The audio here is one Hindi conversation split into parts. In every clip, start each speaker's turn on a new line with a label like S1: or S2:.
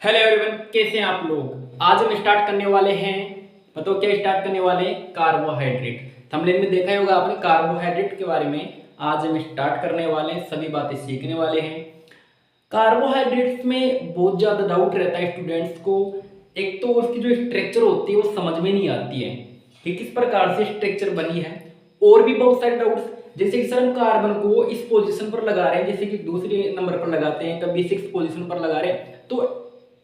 S1: हेलो एवरीवन, कैसे हैं आप लोग। आज हम स्टार्ट करने वाले हैं, बताओ क्या स्टार्ट करने वाले हैं, कार्बोहाइड्रेट। थंबनेल में देखा ही होगा आपने कार्बोहाइड्रेट के बारे में। आज हम स्टार्ट करने वाले हैं, सभी बातें सीखने वाले हैं। कार्बोहाइड्रेट्स में बहुत ज़्यादा डाउट रहता है स्टूडेंट्स को। एक तो उसकी जो स्ट्रक्चर होती है वो समझ में नहीं आती है कि किस प्रकार से स्ट्रक्चर बनी है, और भी बहुत सारे डाउट्स, जैसे कि सर हम कार्बन को इस पोजीशन पर लगा रहे हैं, जैसे कि दूसरे नंबर पर लगाते हैं, कभी 6 पोजीशन पर लगा रहे हैं, तो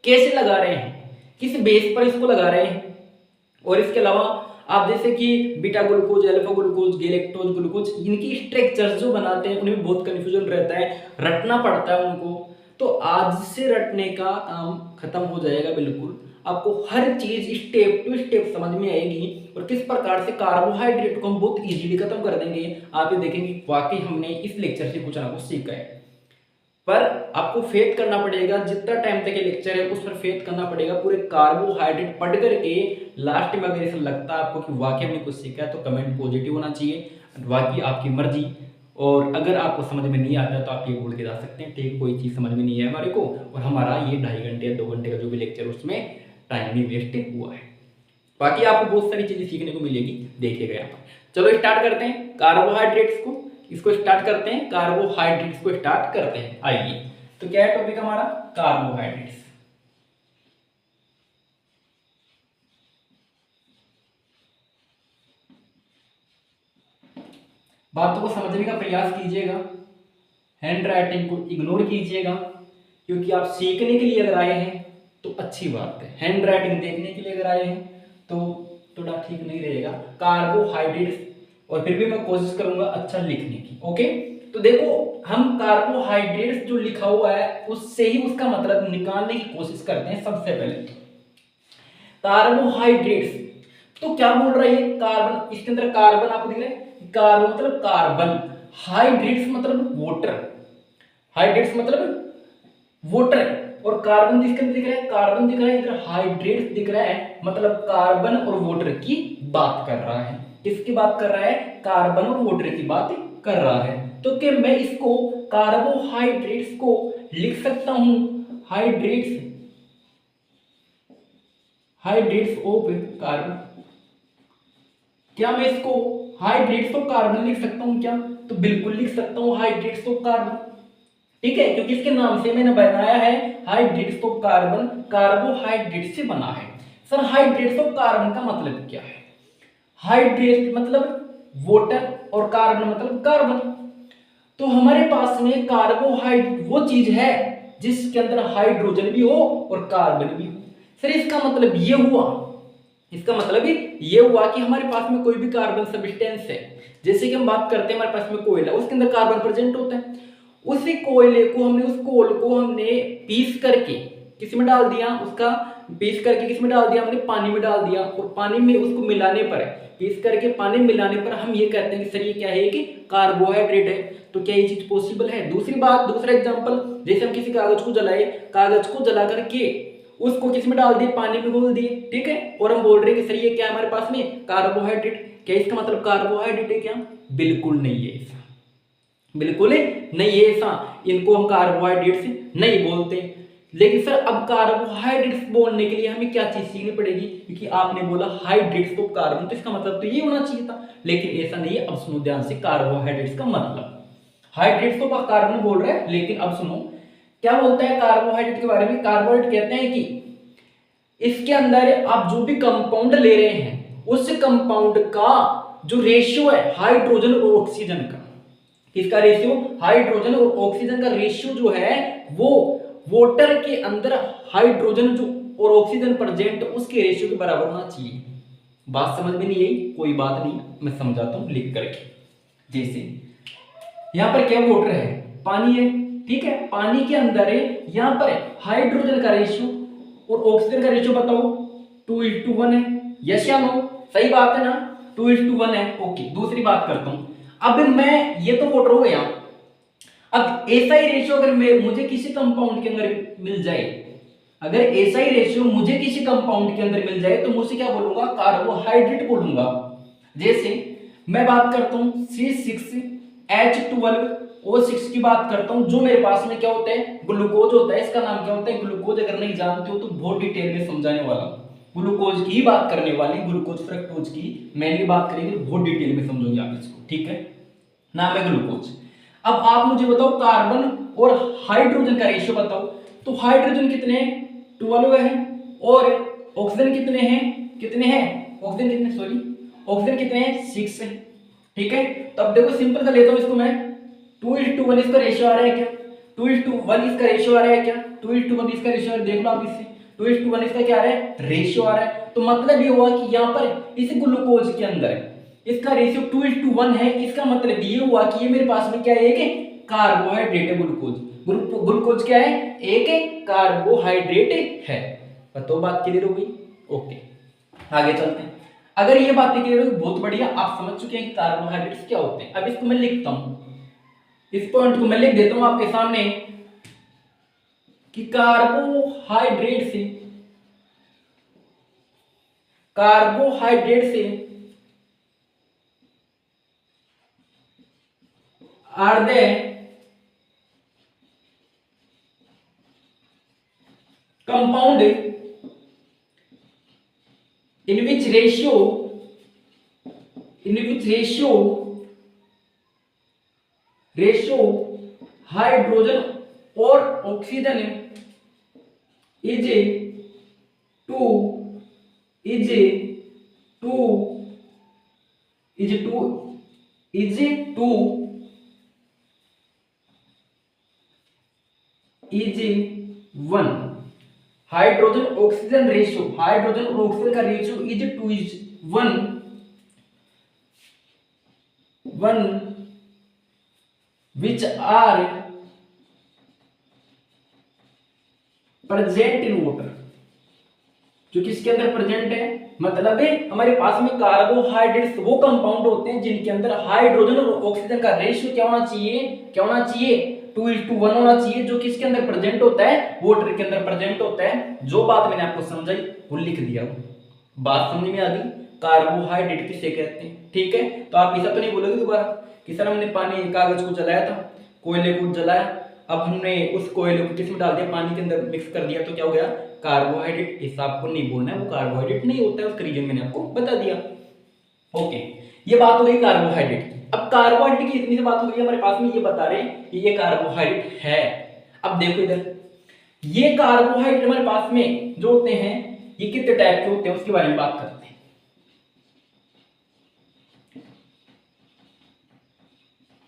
S1: कैसे लगा रहे हैं, किस बेस पर इसको लगा रहे हैं। और इसके अलावा आप जैसे कि beta glucose, alpha glucose, galactose glucose, इनकी स्ट्रक्चर्स जो बनाते हैं उनमें बहुत कंफ्यूजन रहता है, रटना पड़ता है उनको। तो आज से रटने का काम खत्म हो जाएगा बिल्कुल। आपको हर चीज स्टेप टू स्टेप समझ में आएगी, और किस प्रकार से कार्बोहाइड्रेट को हम बहुत इजीली खत्म कर देंगे। आप ये देखेंगे वाकई हमने इस लेक्चर से कुछ ना कुछ सीखा है। पर आपको फेथ करना पड़ेगा, जितना टाइम तक ये लेक्चर है उस पर फेथ करना पड़ेगा। पूरे कार्बोहाइड्रेट पढ़ करके लास्ट में अगर ऐसा लगता है आपको कि वाकई हमने कुछ सीखा है, तो कमेंट पॉजिटिव होना चाहिए, बाकी आपकी मर्जी। और अगर आपको समझ में नहीं आता तो आप ये बोल के जा सकते हैं ठीक कोई चीज़ समझ में नहीं है हमारे को, और हमारा ये 2.5 घंटे या 2 घंटे का जो भी लेक्चर उसमें टाइम भी वेस्ट हुआ है। बाकी आपको बहुत सारी चीजें सीखने को मिलेगी, देखिएगा यहाँ पर। चलो स्टार्ट करते हैं कार्बोहाइड्रेट्स को, इसको स्टार्ट करते हैं, कार्बोहाइड्रेट्स को स्टार्ट करते हैं। आइए, तो क्या है टॉपिक हमारा, कार्बोहाइड्रेट्स। बातों को समझने का प्रयास कीजिएगा, हैंड राइटिंग को इग्नोर कीजिएगा, क्योंकि आप सीखने के लिए अगर आए हैं तो अच्छी बात है। हैंड राइटिंग देखने के लिए अगर आए हैं तो थोड़ा ठीक नहीं रहेगा। कार्बोहाइड्रेट्स, और फिर भी मैं कोशिश करूंगा अच्छा लिखने की। ओके, तो देखो हम कार्बोहाइड्रेट्स जो लिखा हुआ है उससे ही उसका मतलब निकालने की कोशिश करते हैं। सबसे पहले कार्बोहाइड्रेट्स, तो क्या बोल रहा है कार्बन, इसके अंदर कार्बन आपको दिख रहा है, कार्बन मतलब कार्बन, हाइड्रेट्स मतलब वाटर, हाइड्रेट्स मतलब वाटर, और कार्बन जिसके अंदर दिख रहा है, कार्बन दिख रहा है, इधर हाइड्रेट्स दिख रहा है, मतलब कार्बन और वाटर की बात कर रहा है। किसकी बात कर रहा है, कार्बन और वाटर की बात कर रहा है। तो क्या मैं इसको कार्बोहाइड्रेट्स को लिख सकता हूं, हाइड्रेट्स, हाइड्रेट्स ऑफ कार्बन, क्या मैं इसको हाइड्रेट्स ऑफ कार्बन लिख सकता हूं क्या, तो बिल्कुल लिख सकता हूं हाइड्रेट्स ऑफ कार्बन। ठीक है, क्योंकि इसके नाम से मैंने बनाया है हाइड्रेट्स ऑफ कार्बन, कार्बोहाइड्रेट से बना है। सर हाइड्रेट्स ऑफ कार्बन का मतलब क्या है, हाइड्रेट मतलब वाटर और कार्बन मतलब कार्बन। तो हमारे पास में कार्बोहाइड्रेट वो चीज है जिसके अंदर हाइड्रोजन भी हो और कार्बन भी हो। सर इसका मतलब ये हुआ, इसका मतलब ये हुआ कि हमारे पास में कोई भी कार्बन सब्सटेंस है, जैसे कि हम बात करते हैं हमारे पास में कोयला, उसके अंदर कार्बन प्रेजेंट होता है। उसी कोयले को हमने, उस कोल को हमने पीस करके किस में डाल दिया, उसका पीस करके किस में डाल दिया, हमने पानी में डाल दिया, और पानी में उसको मिलाने पर, पीस करके पानी मिलाने पर हम ये कहते हैं कि सर ये क्या है, कि कार्बोहाइड्रेट है। तो क्या ये चीज पॉसिबल है। दूसरी बात, दूसरा एग्जांपल, जैसे हम किसी कागज को जलाए, कागज को जला करके उसको किस में डाल दिए, पानी में घोल दिए, ठीक है, और हम बोल रहे हैं कि सर ये क्या है हमारे पास में, कार्बोहाइड्रेट। क्या इसका मतलब कार्बोहाइड्रेट है क्या, बिल्कुल नहीं है ऐसा, बिल्कुल नहीं है ऐसा, इनको हम कार्बोहाइड्रेट्स नहीं बोलते। लेकिन सर अब कार्बोहाइड्रेट्स बोलने के लिए हमें क्या चीज सीखनी पड़ेगी, क्योंकि आपने बोला हाइड्रेट्स ऑफ कार्बन, तो इसका मतलब तो ये होना चाहिए था, लेकिन ऐसा नहीं है। अब सुनो ध्यान से, कार्बोहाइड्रेट्स का मतलब, हाइड्रेट्स तो कार्बन बोल रहे हैं, लेकिन अब सुनो क्या बोलता है कार्बोहाइड्रेट के बारे में। कार्बोहाइड्रेट कहते हैं कि इसके अंदर आप जो भी कंपाउंड ले रहे हैं उस कंपाउंड का जो रेशियो है हाइड्रोजन और ऑक्सीजन का, किसका रेशियो, हाइड्रोजन और ऑक्सीजन का रेशियो जो है वो वाटर के अंदर हाइड्रोजन जो और ऑक्सीजन प्रेजेंट उसके रेशियो के बराबर होना चाहिए। बात समझ में नहीं आई, कोई बात नहीं, मैं समझाता हूं लिख करके। जैसे यहां पर क्या वाटर है, पानी है, ठीक है, पानी के अंदर है, यहां पर हाइड्रोजन का रेशियो और ऑक्सीजन का रेशियो बताओ 2:1 है, यस या नो, सही बात है ना, 2:1 है। ओके, दूसरी बात करता हूं, अब मैं, ये तो वाटर हो गया, अब ऐसा ही रेशियो अगर मुझे किसी कंपाउंड के अंदर मिल जाए, अगर ऐसा ही रेशियो मुझे किसी कंपाउंड के अंदर मिल जाए तो मुझे क्या बोलूंगा, कार्बोहाइड्रेट बोलूंगा। जैसे मैं बात करता हूं C6H12 O6 की बात करता हूँ, जो मेरे पास में क्या होता है, ग्लूकोज होता है। इसका नाम क्या होता है, ग्लूकोज। अगर नहीं जानते हो तो बहुत डिटेल में समझाने वाला हूँ। ग्लूकोज की बात करने वाली, ग्लूकोज फ्रक्टोज की मेनली बात करेंगे, बहुत डिटेल में समझोगे आप इसको, ठीक है। नाम है ग्लूकोज। अब आप मुझे बताओ कार्बन और हाइड्रोजन का रेशियो बताओ। तो हाइड्रोजन कितने हैं, 12 है, और ऑक्सीजन कितने हैं, ऑक्सीजन कितने, सॉरी ऑक्सीजन कितने हैं, 6 है, ठीक है। तो अब देखो सिंपल कर लेता हूं इसको मैं, 2:1 इसका रेशियो आ रहा है क्या, 2:1 इसका रेशियो आ रहा है क्या, 2:1 इसका रेशियो देख लो आप इससे, 2:1 इसका क्या आ रहा है, रेशियो आ रहा है। तो मतलब ये हुआ कि यहाँ पर इस ग्लूकोज के अंदर इसका रेशियो 2:1 है। इसका मतलब ये हुआ कि ये मेरे पास में क्या है, एक कार्बोहाइड्रेट है। ग्लूकोज क्या है, एक कार्बोहाइड्रेट है। तो बात क्लियर हो गई, ओके आगे चलते हैं। अगर ये बातें क्लियर हो, बहुत बढ़िया, आप समझ चुके हैं कि कार्बोहाइड्रेट्स क्या होते हैं। अब इसको मैं लिखता हूं, इस पॉइंट को मैं लिख देता हूं आपके सामने कि कार्बोहाइड्रेट से are the compound in which ratio hydrogen और oxygen is to is one. Hydrogen oxygen ratio, hydrogen और ऑक्सीजन का ratio is 2:1 which are present in water, जो किसके अंदर प्रेजेंट है, मतलब है हमारे पास में कार्बोहाइड्रेट्स वो कंपाउंड होते हैं जिनके अंदर हाइड्रोजन और ऑक्सीजन का रेशियो क्या होना चाहिए, 2:1 होना चाहिए, जो किसके अंदर प्रेजेंट होता है, वाटर के अंदर प्रेजेंट होता है। जो बात मैंने आपको समझाई वो लिख दिया, बात समझ में आ गई। कार्बोहाइड्रेट किसे कहते हैं, ठीक है। तो आप ऐसा तो नहीं बोलोगे दोबारा कि सर हमने पानी कागज को जलाया था, कोयले को जलाया, अब हमने उस कोयले को किसमें डाल दिया, पानी के अंदर मिक्स कर दिया, तो क्या हो गया, कार्बोहाइड्रेट। ऐसा आपको नहीं बोलना है, वो कार्बोहाइड्रेट नहीं होता है, उसका रीजन मैंने आपको बता दिया, ओके। ये बात हो गई कार्बोहाइड्रेट की। अब कार्बोहाइड्रेट की इतनी सी बात हो गई, हमारे पास में ये बता रहे हैं कि ये कार्बोहाइड्रेट है। अब देखो इधर, ये कार्बोहाइड्रेट हमारे पास में जो होते हैं ये कितने टाइप के होते हैं उसके बारे में बात करते हैं।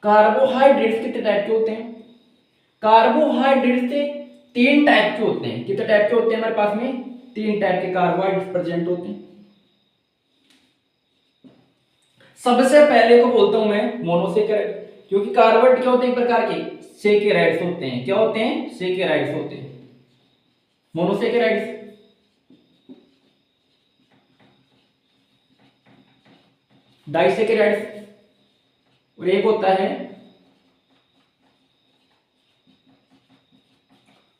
S1: कार्बोहाइड्रेट्स कितने टाइप के होते हैं, कार्बोहाइड्रेट्स से 3 टाइप के होते हैं। कितने टाइप के होते हैं हमारे पास में, 3 टाइप के कार्बोहाइड्रेट्स प्रेजेंट होते हैं। सबसे पहले को बोलता हूं मैं मोनोसेकेराइड, क्योंकि कार्बोहाइड्रेट क्या होते हैं, एक प्रकार के सेकेराइड्स होते हैं। क्या होते हैं, सेकेराइड्स होते हैं, मोनोसेकेराइड्स। डाइसेकेराइड्स, और एक होता है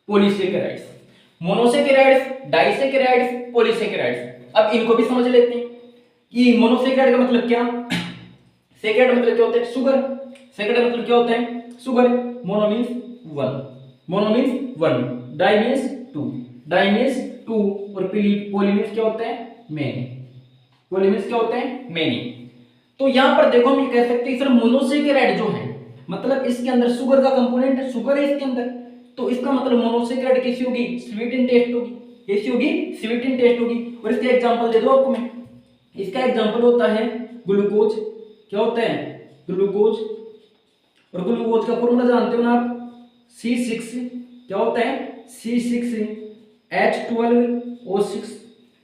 S1: पॉलीसेकेराइड्स। Monosaccharides, disaccharides, polysaccharides. अब इनको भी समझ लेते हैं कि मोनोसेकेराइड का मतलब क्या, सेकेराइड मतलब क्या होता है, शुगर। सेकेराइड मतलब क्या होता है, sugar. Mono means 1, mono means 1, di means 2, di means 2, और पॉली मींस क्या होता है, मेनी। पॉली मींस क्या होता है, मेनी। तो यहां पर देखो हम ये कह सकते हैं सर मोनोसेकेराइड जो है, मतलब इसके अंदर शुगर का कंपोनेंट है, शुगर है इसके अंदर, तो इसका मतलब मोनोसेकेराइड कैसी होगी, स्वीट इन टेस्ट होगी। कैसी होगी, स्वीट इन टेस्ट होगी। और इसका एग्जांपल दे दो आपको मैं, इसका एग्जांपल होता है ग्लूकोज। क्या होता है, ग्लूकोज। और ग्लूकोज का फॉर्मूला जानते हो ना आप, C6। क्या होता है, C6H12O6,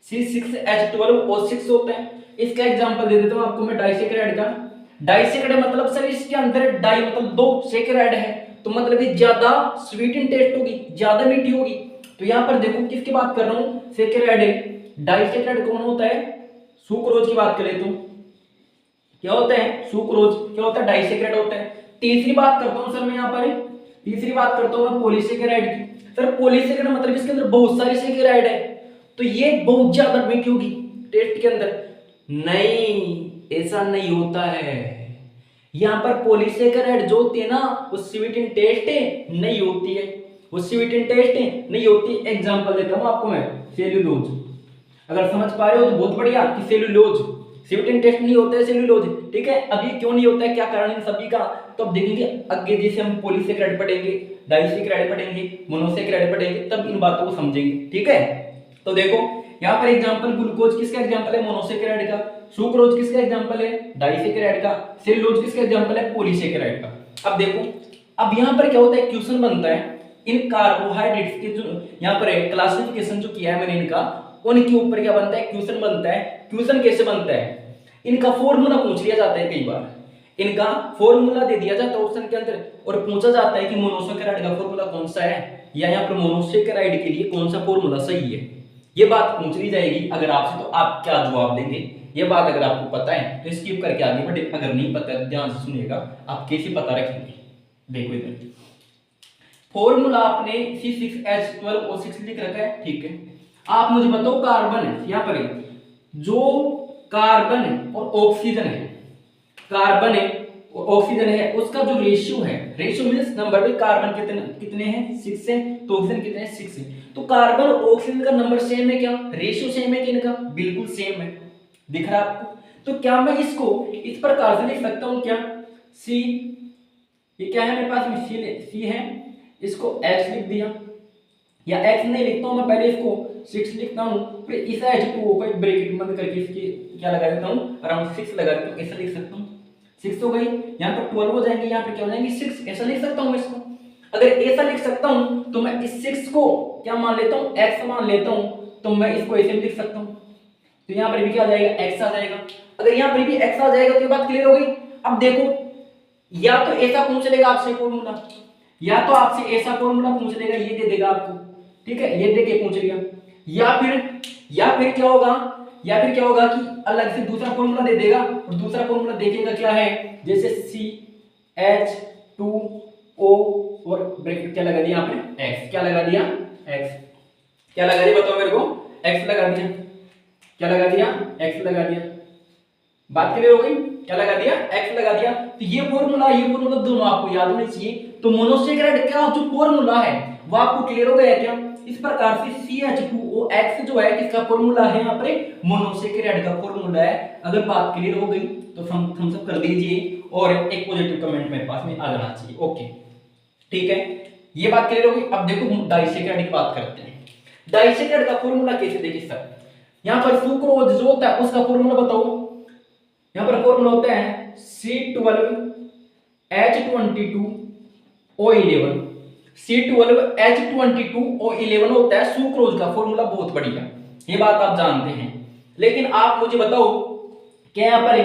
S1: C6H12O6 होता है। इसका एग्जांपल दे देता हूं आपको मैं डाइसेकेराइड का। डाइसेकेराइड मतलब सर इसके अंदर डाई मतलब 2 सेकेराइड है, तो मतलब ये ज्यादा स्वीट इन टेस्ट होगी, ज्यादा मीठी होगी। तो यहां पर देखो किसकी बात कर रहा हूं, सेकेराइड। डाइसेकेराइड कौन होता है, सुक्रोज की बात कर लेता हूं। क्या होता है, सुक्रोज। क्या होता है, डाइसेकेराइड होता है। तीसरी बात करता हूं सर मैं यहां पर, तीसरी बात करता हूं मैं पॉलीसेकेराइड की। सर पॉलीसेकेराइड मतलब इसके अंदर बहुत सारी सेकेराइड है, तो ये बहुत ज्यादा मीठी होगी टेस्ट के अंदर। नहीं, ऐसा नहीं होता है। यहाँ पर पॉलीसेकेराइड जो होती है ना वो स्वीट इन टेस्ट नहीं होती है, वो स्वीट इन टेस्ट नहीं होती। एग्जांपल देता हूँ आपको मैं, सेल्यूलोज, अगर समझ पा रहे हो तो बहुत बढ़िया कि सेल्यूलोज स्वीट इन टेस्ट नहीं होता है सेल्यूलोज, ठीक है। अभी क्यों नहीं होता है, क्या कारण इन सभी का, तो अब देखेंगे आगे, जैसे हम पॉलीसेकेराइड पढ़ेंगे, डाइसेकेराइड पढ़ेंगे, मोनोसेकेराइड पढ़ेंगे, तब इन बातों को समझेंगे, ठीक है। तो देखो यहाँ पर एग्जांपल, ग्लूकोज किसका एग्जांपल है, मोनोसेकेराइड का। सुक्रोज किसका एग्जांपल है, डाइसेकेराइड का। सेलुलोज किसका एग्जांपल है, पॉलीसेकेराइड का। अब देखो, अब यहाँ पर क्या होता है, क्वेश्चन बनता है इन कार्बोहाइड्रेट्स के, जो यहाँ पर क्लासिफिकेशन जो किया है मैंने इनका, उनके ऊपर क्या बनता है, क्वेश्चन बनता है। क्वेश्चन कैसे बनता है, इनका फॉर्मूला पूछ लिया जाता है, कई बार इनका फॉर्मूला दे दिया जाता है ऑप्शन के अंदर, और पूछा जाता है कि मोनोसेकेराइड का फॉर्मूला कौन सा है, या यहाँ पर मोनोसेकेराइड के लिए कौन सा फॉर्मूला सही है, ये बात पूछ ली जाएगी अगर आपसे, तो आप क्या जवाब देंगे। ये बात अगर आपको पता है तो स्किप करके आगे बढ़े, अगर नहीं पता है ध्यान से सुनिएगा, आप कैसे पता रखेंगे। देखो इधर फॉर्मूला आपने C6H12O6 लिख रखा है, ठीक है। आप मुझे बताओ कार्बन है, यहाँ पर जो कार्बन है और ऑक्सीजन है, कार्बन है और ऑक्सीजन है, उसका जो रेशियो है, रेशियो मींस नंबर में, कार्बन कितने कितने हैं 6 है, तो ऑक्सीजन कितने हैं 6 है। तो कार्बन और ऑक्सीजन का नंबर सेम है क्या, रेशियो सेम है कि इनका, बिल्कुल सेम है, दिख रहा है आपको। तो क्या मैं इसको इस प्रकार से लिख सकता हूं क्या, C, ये क्या है मेरे पास में, C है, इसको X लिख दिया, या X नहीं लिखता हूं मैं, पहले इसको 6 लिखता हूं, फिर इस H2O को एक ब्रैकेट बंद करके इसकी क्या लगा देता हूं, अराउंड 6 लगा देता हूं, ऐसा लिख सकता हूं। 6 हो गई, यहाँ पर 12 हो जाएंगे, यहाँ पर क्या हो जाएंगे 6, ऐसा लिख सकता हूं इसको। अगर ऐसा लिख सकता हूं तो मैं इस 6 को क्या मान लेता हूं, X मान लेता हूं, तो मैं इसको ऐसे भी लिख सकता हूं, तो यहाँ पर भी क्या आ जाएगा, X आ जाएगा। अगर यहाँ पर भी X आ जाएगा तो ये बात क्लियर हो गई। अब देखो, या तो ऐसा पूछ लेगा आपसे फॉर्मूला, या तो आपसे ऐसा फॉर्मूला पूछ लेगा, ये दे देगा आपको, ठीक है, ये दे के पूछ लिया, या फिर क्या होगा, या फिर क्या होगा कि अलग से दूसरा फॉर्मूला दे देगा, और दूसरा फॉर्मूला देखेगा क्या है, जैसे CH2O और ब्रैकेट क्या लगा दिया आपने, X, क्या लगा दिया X, क्या लगा दिया बताओ मेरे को, X लगा दिया, क्या लगा दिया, X लगा दिया, बात क्लियर हो गई, क्या लगा दिया, X लगा दिया। तो ये फॉर्मूला दोनों आपको याद होने चाहिए। तो मोनोसेकेराइड का जो फॉर्मूला है वो आपको क्लियर हो गया क्या, इस प्रकार से CH2OX जो है किसका फॉर्मूला है, यहाँ पे मोनोसेकेराइड का फॉर्मूला है। अगर बात क्लियर हो गई तो थम्स अप कर दीजिए, और एक पॉजिटिव कमेंट मेरे पास में आ जाना चाहिए, ओके, ठीक है, ये बात क्लियर हो गई। अब देखो डाइसेकेराइड की बात करते हैं। डाइसेकेराइड का फॉर्मूला कैसे देखिए सर, यहाँ पर सुक्रोज जो होता है उसका फॉर्मूला बताओ, यहाँ पर फॉर्मूला होता है C12H22O11, C12H22O11 होता है सुक्रोज का फॉर्मूला, बहुत बढ़िया, ये बात आप जानते हैं। लेकिन आप मुझे बताओ क्या यहाँ पर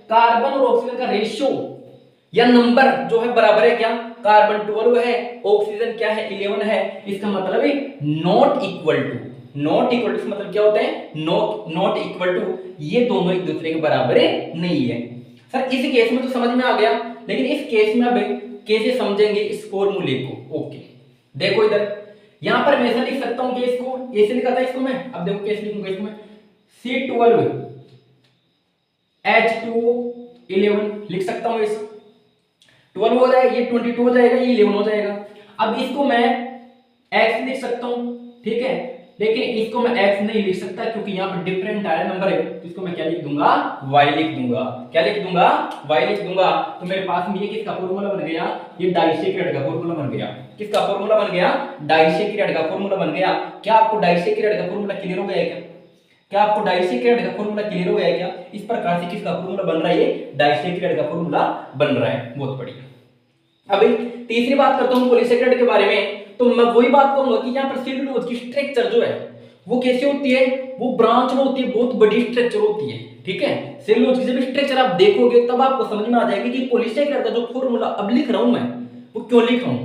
S1: कार्बन और ऑक्सीजन का रेशियो या नंबर जो है बराबर है क्या, कार्बन 12 है, ऑक्सीजन क्या है 11 है, इसका मतलब है not equal to, not equal to मतलब क्या होता है, नॉट इक्वल टू, ये दोनों एक दूसरे के बराबर नहीं है। सर इस केस में तो समझ में आ गया, लेकिन इस केस में अब कैसे समझेंगे इस फॉर्मूले को, ओके। देखो इधर, यहां पर मैं ऐसा लिख सकता हूं कि इसको ऐसे लिखा था इसको मैं, अब देखो कैसे लिखूंगा इसको मैं, C12H2O11 लिख सकता हूं, ऐसा 12 हो जाएगा, ये 22 हो जाएगा, ये 11 हो जाएगा। अब इसको मैं X लिख सकता हूं, ठीक है, लेकिन इसको मैं X नहीं लिख सकता क्योंकि यहाँ पर डिफरेंट आया नंबर है, तो इसको मैं क्या लिख दूंगा, Y लिख दूंगा, क्या लिख दूंगा, Y लिख दूंगा। तो मेरे पास में ये किसका फॉर्मूला बन गया, ये डाइसेकेराइड का फॉर्मूला बन गया, किसका फॉर्मूला बन गया, डाइसेकेराइड का फॉर्मूला बन गया। क्या आपको डाइसेकेराइड का फॉर्मूला क्लियर हो गया है क्या आपको डाइसेकेराइड का फॉर्मूला क्लियर हो गया है क्या, इस प्रकार से किसका फॉर्मूला बन रहा है, ये डाइसेकेराइड का फॉर्मूला बन रहा है, बहुत बढ़िया। अभी तीसरी बात करता हूं पॉलीसेकेराइड के बारे में, तो मैं वही बात कहूंगा कि यहाँ पर सेलुलोज की स्ट्रक्चर जो है वो कैसे होती है, वो ब्रांच में होती है, बहुत बड़ी स्ट्रक्चर होती है, ठीक है। सेलुलोज की जब स्ट्रक्चर आप देखोगे तब आपको समझ में आ जाएगी कि पॉलीसेकेराइड का जो फॉर्मूला अब लिख रहा हूं मैं वो क्यों लिख रहा हूं,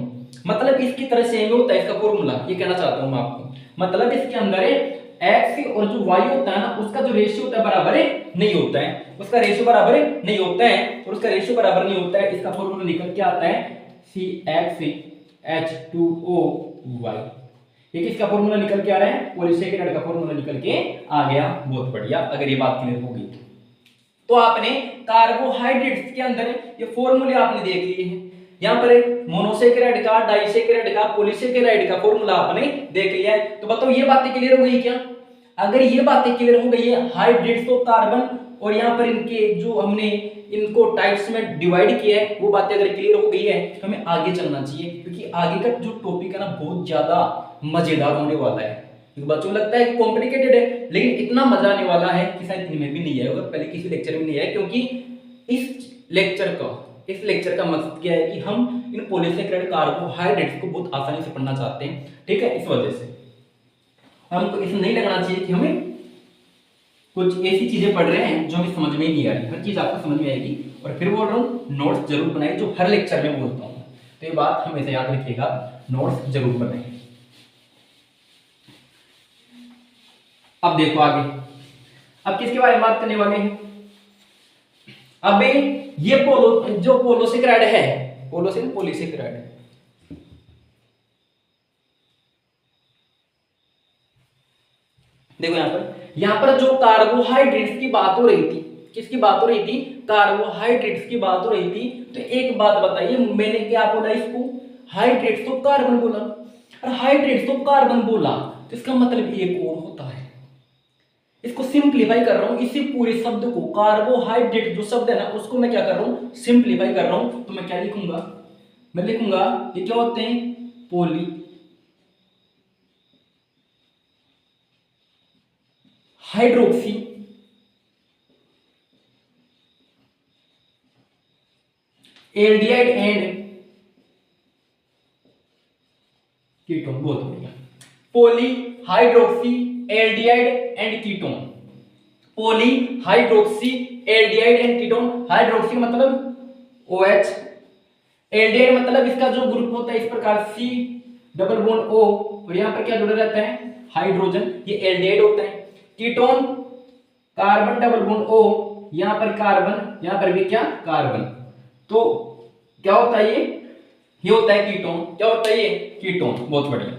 S1: मतलब इसकी तरह सेम होता है इसका फॉर्मूला, ये कहना चाहता हूं मैं आपको। मतलब इसके अंदर X और जो Y होता है ना उसका जो रेशियो होता है बराबर नहीं होता है, उसका रेशियो बराबर नहीं होता है, और उसका रेशियो बराबर नहीं होता है, इसका फॉर्मूला निकल के आता है CH2OY। ये किसका फॉर्मूला निकल के आ रहा है, पॉलीसेकेराइड का फॉर्मूला निकल के आ गया, बहुत बढ़िया, अगर ये बात क्लियर हो गई तो आपने कार्बोहाइड्रेट्स के अंदर ये फॉर्मूले आपने देख लिए हैं। यहाँ पर मोनोसेकेराइड का, डाइसेकेराइड का, पॉलीसेकेराइड का फॉर्मूला आपने देख लिया है। तो बताओ ये बातें क्लियर हो गई क्या? अगर ये बातें क्लियर हो गई है हाइड्रेट्स ऑफ कार्बन और यहाँ पर इनके जो हमने इनको टाइप्स में डिवाइड किया है वो बातें अगर क्लियर हो गई है तो हमें आगे चलना चाहिए, क्योंकि आगे का जो टॉपिक है ना बहुत ज्यादा मजेदार होने वाला है। बच्चों को लगता है कि कॉम्प्लिकेटेड है, लेकिन इतना मजा आने वाला है कि शायद इनमें भी नहीं आएगा, पहले किसी लेक्चर में नहीं आया, क्योंकि इस लेक्चर का मकसद क्या है कि हम इन पॉलीसेकेराइड कार्बोहाइड्रेट्स को बहुत आसानी से पढ़ना चाहते हैं, ठीक है। इस वजह से हमको इसे नहीं लगना चाहिए कि हमें कुछ ऐसी चीजें पढ़ रहे हैं जो हमें समझ में ही नहीं आ रही, हर चीज आपको समझ में आएगी। और फिर बोल रहा हूँ नोट्स जरूर बनाए, जो हर लेक्चर में बोलता हूँ, तो ये बात हमेशा याद रखिएगा, नोट्स जरूर बनाए। अब देखो आगे, अब किसके बारे में बात करने वाले हैं? अब ये जो पॉलीसेकेराइड है, पॉलीसेकेराइड, देखो यहाँ पर जो कार्बोहाइड्रेट्स की बात हो रही थी, किसकी बात हो रही थी? कार्बोहाइड्रेट्स की बात हो रही थी। तो एक बात बताइए, मैंने क्या बोला इसको? हाइड्रेट्स ऑफ कार्बन बोला, और हाइड्रेट्स ऑफ कार्बन बोला तो इसका मतलब एक और होता है। इसको सिंप्लीफाई कर रहा हूं, इसी पूरे शब्द को, कार्बोहाइड्रेट जो शब्द है ना उसको मैं क्या कर रहा हूं? सिंप्लीफाई कर रहा हूं। तो मैं क्या लिखूंगा? मैं लिखूंगा ये क्या होते हैं? Poly hydroxy aldehyde and ketone. बहुत बढ़िया, poly hydroxy aldehyde and ketone, poly hydroxy aldehyde and ketone. Hydroxy मतलब OH, एल्डिहाइड मतलब इसका जो ग्रुप होता है इस प्रकार C डबल बॉन्ड O, और यहाँ पर क्या जुड़ा रहता है? हाइड्रोजन, ये एल्डिहाइड होता है। Ketone carbon double bond O, यहाँ पर कार्बन, यहाँ पर भी क्या? कार्बन। तो क्या होता है ये होता है कीटोन। क्या होता है ये? कीटोन। बहुत बढ़िया।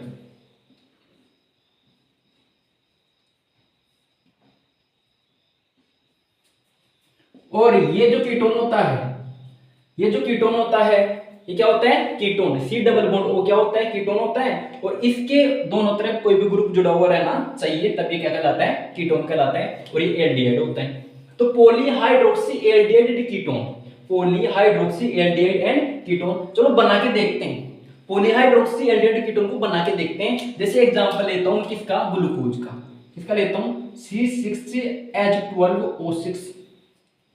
S1: और ये जो कीटोन होता है, ये जो कीटोन होता है ये क्या होता है? Ketone. C double bond O क्या होता है? कीटोन होता है। और इसके दोनों तरफ कोई भी ग्रुप जुड़ा हुआ रहना चाहिए, तब ये क्या कहलाता है? कीटोन कहलाता है। और ये एल्डिहाइड होता है। तो polyhydroxy aldehyde ketone, polyhydroxy aldehyde and ketone. चलो बना के देखते हैं, पॉलीहाइड्रोक्सी एल्डिहाइड कीटोन को बना के देखते हैं। जैसे एग्जांपल लेता हूं किसका? ग्लूकोज का। किसका लेता हूं? C6H12O6।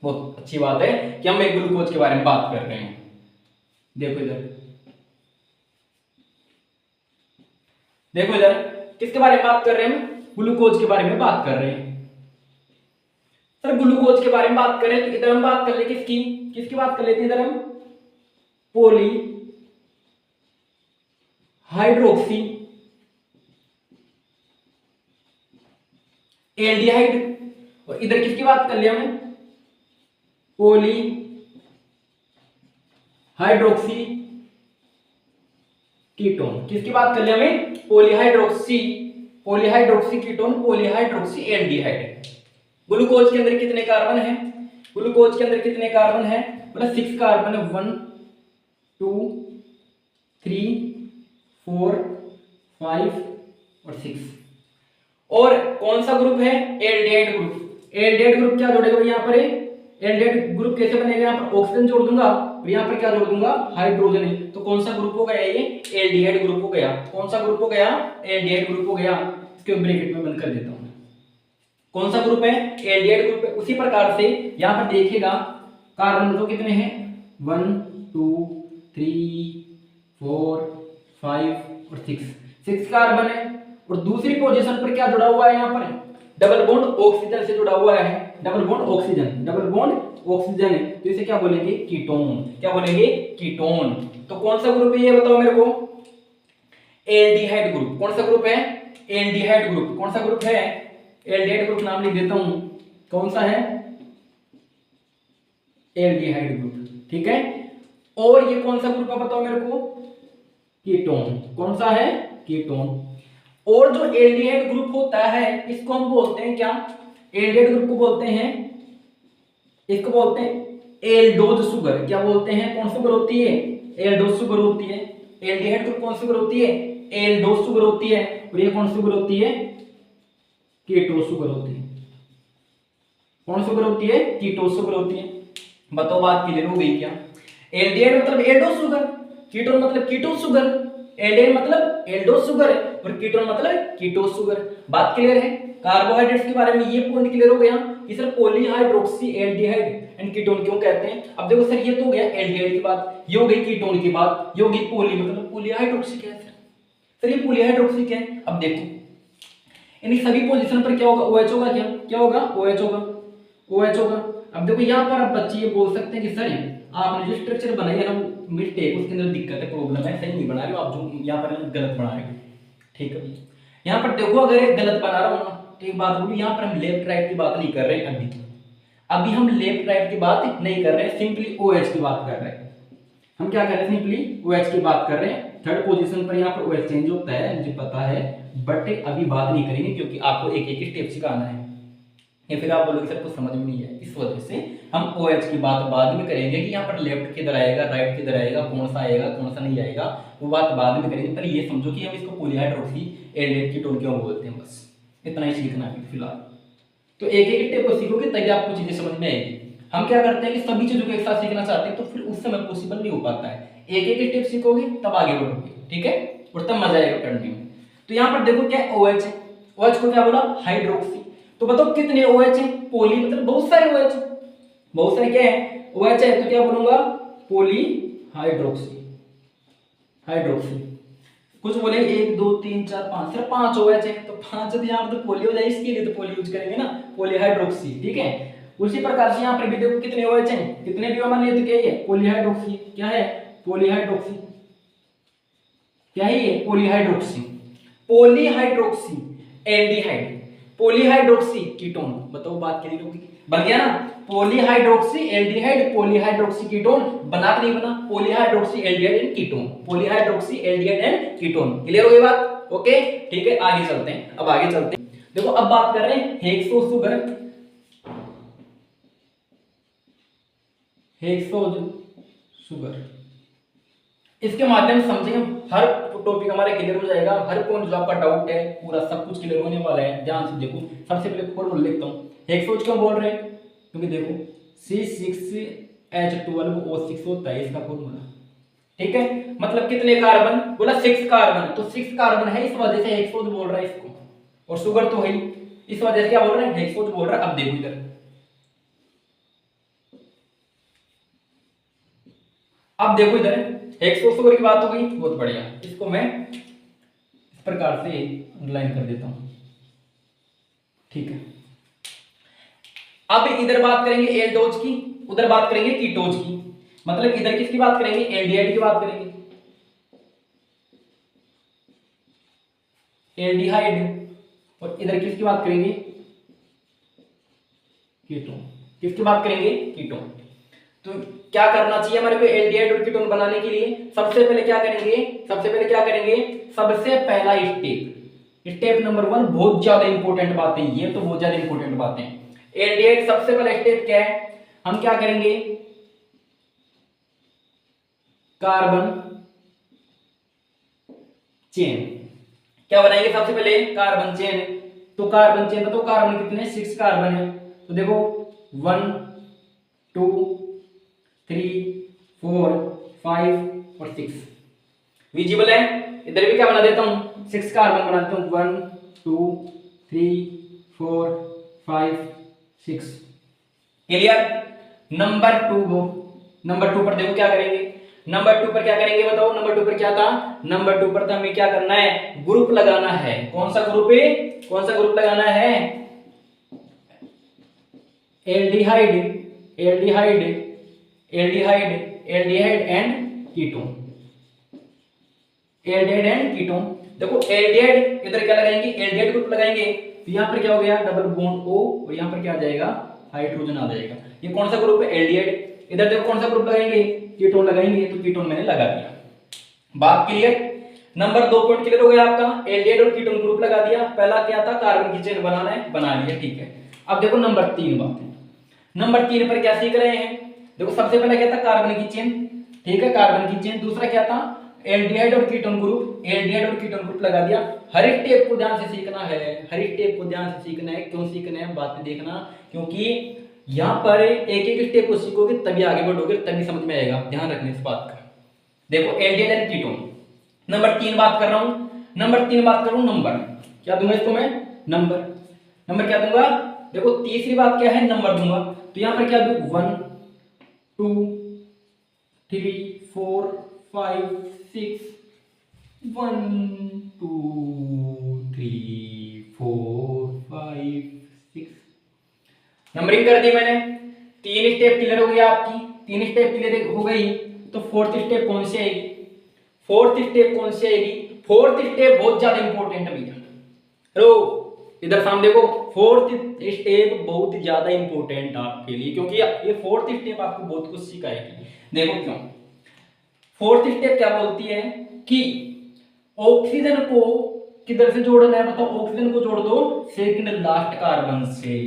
S1: बहुत अच्छी बात है कि हम एक ग्लूकोज के बारे में बात कर रहे हैं। देखो इधर, देखो इधर, किसके बारे में बात कर रहे हैं? ग्लूकोज के बारे में बात कर रहे हैं। सर ग्लूकोज के बारे में बात करें तो इधर हम बात कर ले किसकी? किसकी बात कर लेते हैं इधर हम? पॉली हाइड्रोक्सी एल्डिहाइड, और इधर किसकी बात कर लिया हमने? Poly hydroxy ketone. किसकी बात कर लिया हमने? Polyhydroxy ketone, polyhydroxy aldehyde. Glucose के अंदर कितने कार्बन है? ग्लूकोज के अंदर कितने कार्बन है? मतलब 6 कार्बन है। 1 2 3 4 5 और 6। और कौन सा ग्रुप है? Aldehyde group. एल्डिहाइड ग्रुप क्या जोड़ेगा यहाँ पर? एल्डिहाइड ग्रुप कैसे बनेगा? यहाँ पर ऑक्सीजन जोड़ दूंगा और यहाँ पर क्या जोड़ दूंगा? हाइड्रोजन है। तो कौन सा ग्रुप हो गया? ये एल्डिहाइड ग्रुप हो गया। कौन सा ग्रुप हो गया? एल्डिहाइड ग्रुप हो गया। इसके ब्रैकेट में बंद कर देता हूं। कौन सा ग्रुप है? एल्डिहाइड ग्रुप है। उसी प्रकार से यहाँ पर देखिएगा कार्बन तो कितने हैं? 1 2 3 4 5 और 6 कार्बन है। और दूसरी पोजीशन पर क्या जुड़ा हुआ है? यहाँ पर डबल बॉन्ड ऑक्सीजन से जुड़ा हुआ है। डबल बॉन्ड ऑक्सीजन है। तो इसे क्या बोलेंगे? कीटोन। क्या बोलेंगे? कीटोन। तो कौन सा ग्रुप है ये बताओ मेरे को? Aldehyde group. कौन सा ग्रुप है? Aldehyde group. कौन सा ग्रुप है? एल्डिहाइड ग्रुप नाम लिख देता हूं। कौन सा है? Aldehyde group. ठीक है। और ये कौन सा ग्रुप है बताओ मेरे को? कीटोन। कौन सा है? कीटोन। और जो एल्डिहाइड ग्रुप होता है इसको हम बोलते हैं क्या? एल्डिहाइड ग्रुप को बोलते हैं इसको बोलते हैं एल्डोज शुगर। क्या बोलते हैं? कौन शुगर होती है? एल्डोज शुगर होती है। एल्डिहाइड ग्रुप कौन शुगर होती है? एल्डोज शुगर होती है। और ये कौन शुगर होती है? कीटोज शुगर होती है। कौन शुगर होती है? कीटोज शुगर होती है। बताओ बात क्लियर हो गई क्या? एल्डिहाइड मतलब एल्डोज शुगर, कीटोन मतलब कीटोज शुगर। एल्डिहाइड मतलब एल्डोज शुगर है और कीटोन मतलब कीटोज शुगर। बात क्लियर है? कार्बोहाइड्रेट्स के बारे में ये पॉइंट क्लियर हो गया कि sir polyhydroxy aldehyde and ketone क्यों कहते हैं। अब देखो सर ये तो हो गया एल्डिहाइड की बात, ये हो गई कीटोन की बात, ये हो गई पॉली मतलब पॉलीहाइड्रोक्सी क्या है सर ये पॉलीहाइड्रोक्सी क्या है? अब देखो इन सभी पोजीशन पर क्या होगा? OH होगा। क्या होगा? OH होगा। OH होगा। अब देखो यहाँ पर अब बच्चे ये बोल सकते हैं कि सर आपने जो स्ट्रक्चर बनाई है ना मिस्टेक, उसके अंदर दिक्कत है, प्रॉब्लम है, सही नहीं बना रहे हो आप, जो यहाँ पर गलत बना रहे हो। ठीक है भैया, यहाँ पर देखो अगर ये गलत बना रहा हूँ ना, एक बात बोलूँ, यहाँ पर हम लेफ्ट राइट की बात नहीं कर रहे हैं। अभी हम लेफ्ट राइट की बात नहीं कर रहे हैं, सिंपली OH की बात कर रहे हैं। हम क्या कर रहे हैं? सिंपली OH की बात कर रहे हैं। थर्ड पोजीशन पर यहाँ पर OH चेंज होता है, मुझे पता है, बट अभी बात नहीं करेंगे क्योंकि आपको एक एक स्टेप सिखाना है, या फिर आप बोलोगे सर कुछ समझ में नहीं है, इस वजह से हम OH की बात बाद में करेंगे कि यहाँ पर लेफ्ट किधर आएगा, राइट किधर आएगा, कौन सा आएगा, कौन सा नहीं आएगा, वो बात बाद में करेंगे। पर ये समझो कि हम इसको पॉलीहाइड्रोक्सी एल्डिहाइड कीटोन क्यों बोलते हैं, बस इतना ही सीखना है फिलहाल। तो एक एक स्टेप को सीखोगे तभी आपको चीजें समझ में आएगी। हम क्या करते हैं कि सभी चीजों को एक साथ सीखना चाहते हैं, तो फिर उस समय पॉसिबल नहीं हो पाता है। एक एक स्टेप सीखोगे तब आगे बढ़ोगे, ठीक है, और तब मजा आएगा पढ़ने में। तो यहाँ पर देखो क्या OH है, OH को क्या बोला? हाइड्रोक्सी। तो बताओ कितने OH है? पोली मतलब बहुत सारे OH, बहुत सारे क्या है? OH है, तो क्या बोलूंगा? पॉलीहाइड्रोक्सी। हाइड्रोक्सी कुछ बोले 1 2 3 4 5, सिर्फ 5 OH है, तो 5 तो यहाँ पर तो पोली हो जाए, इसके लिए तो पोली यूज करेंगे ना, पॉलीहाइड्रोक्सी। ठीक है, उसी प्रकार से यहाँ पर भी देखो कितने OH हैं, कितने भी मान लिए तो क्या है? पॉलीहाइड्रोक्सी। क्या है? पॉलीहाइड्रोक्सी। क्या है ये? Polyhydroxy. Polyhydroxy aldehyde, polyhydroxy ketone. बताओ बात क्लियर होगी? बन गया ना? Polyhydroxy aldehyde, polyhydroxy ketone. बना नहीं बना? Polyhydroxy aldehyde and ketone, polyhydroxy aldehyde and ketone. Clear हो गई बात? ओके ठीक है, आगे चलते हैं। अब आगे चलते हैं, देखो अब बात कर रहे हैं हेक्सो शुगर, हेक्सोज शुगर। इसके माध्यम से समझेंगे, हर टॉपिक हमारा क्लियर हो जाएगा, हर पॉइंट जो आपका डाउट है पूरा सब कुछ क्लियर होने वाला है। ध्यान से देखो, सबसे पहले फॉर्मूला लिखता हूँ। हेक्सोज क्यों बोल रहे हैं? क्योंकि देखो C6H12O6 होता है इसका फॉर्मूला। ठीक है, मतलब कितने कार्बन? बोला 6 कार्बन, तो 6 कार्बन है, इस वजह से हेक्सोज बोल रहा है इसको, और शुगर तो है ही, इस वजह से क्या बोल रहे हैं? हेक्सोज बोल रहा है। अब देखो इधर, अब देखो इधर हेक्सो शुगर की बात हो गई, बहुत बढ़िया। इसको मैं इस प्रकार से अंडरलाइन कर देता हूं, ठीक है। अब इधर बात करेंगे एल्डोज की, उधर बात करेंगे कीटोज की। मतलब इधर किसकी बात करेंगे? एल्डिहाइड की बात करेंगे, एल्डिहाइड, और इधर किसकी बात करेंगे? कीटोन। किसकी बात करेंगे? कीटोन। तो क्या करना चाहिए हमारे को एल्डिहाइड और कीटोन बनाने के लिए? सबसे पहले क्या करेंगे? सबसे पहला स्टेप नंबर 1, बहुत ज्यादा इंपॉर्टेंट बात है ये, तो बहुत ज्यादा इंपॉर्टेंट बात है। एल्डिहाइड सबसे पहला स्टेप क्या है? हम क्या करेंगे? Carbon chain. क्या बनाएंगे? सबसे पहले कार्बन चेन। तो कार्बन चेन बताओ, कार्बन कितने? 6 कार्बन है, तो देखो 1 2 3 4 5 और 6 विजिबल है। इधर भी क्या बना देता हूं? 6 कार्बन बनाता हूं, 1 2 3 4 5 6। क्लियर? नंबर 2 पर देखो क्या करेंगे? नंबर 2 पर क्या करेंगे बताओ? नंबर 2 पर क्या था? नंबर 2 पर तो हमें क्या करना है? ग्रुप लगाना है। कौन सा ग्रुप है? कौन सा ग्रुप लगाना है? Aldehyde, aldehyde, aldehyde, aldehyde and ketone, aldehyde and ketone. देखो एल्डिहाइड इधर क्या लगाएंगे? एल्डिहाइड ग्रुप लगाएंगे, तो यहां पर क्या हो गया? डबल बॉन्ड O, और यहां पर क्या आ जाएगा? हाइड्रोजन आ जाएगा। ये कौन सा ग्रुप है? एल्डिहाइड। इधर देखो कौन सा ग्रुप लगाएंगे? कीटोन लगाएंगे, तो कीटोन मैंने लगा दिया। बात क्लियर? नंबर 2 पॉइंट क्लियर हो गया आपका, एल्डिहाइड और कीटोन ग्रुप लगा दिया। पहला क्या था? कार्बन की चेन बनाना है, बना लिया, ठीक है। अब देखो नंबर 3 बात है, नंबर 3 पर क्या सीख रहे हैं? देखो सबसे पहले क्या था, कार्बन की चेन, ठीक है, कार्बन की चेन। दूसरा क्या था, एल्डिहाइड और कीटोन ग्रुप, एल्डिहाइड और कीटोन ग्रुप लगा दिया। हर एक स्टेप को ध्यान से सीखना है, हर एक स्टेप को ध्यान से सीखना है। क्यों सीखना है, बात देखना, क्योंकि यहाँ पर एक एक स्टेप को सीखोगे तभी आगे बढ़ोगे, तभी समझ में आएगा। ध्यान रखना इस बात का। देखो एल्डिहाइड और कीटोन, नंबर 3 बात कर रहा हूं, नंबर 3 बात कर रहा हूं, नंबर क्या दूंगा इसको मैं, नंबर, नंबर क्या दूंगा? देखो तीसरी बात क्या है, नंबर दूंगा। तो यहां पर क्या दूं, 1 2 3 4 5 6, 1 2 3 4 5 6, नंबरिंग कर दी मैंने। 3 स्टेप क्लियर हो गई आपकी, 3 स्टेप क्लियर हो गई। तो फोर्थ स्टेप कौन सी आएगी, फोर्थ स्टेप कौन सी आएगी? फोर्थ स्टेप बहुत ज्यादा इंपॉर्टेंट है भैया। हेलो इधर सामने देखो, फोर्थ स्टेप बहुत ज्यादा इंपॉर्टेंट आपके लिए, क्योंकि ये फोर्थ स्टेप आपको बहुत कुछ सिखाएगी। देखो क्यों, फोर्थ स्टेप क्या बोलती है कि ऑक्सीजन को किधर से जोड़ना है, बताओ? ऑक्सीजन को जोड़ दो सेकंड लास्ट कार्बन से।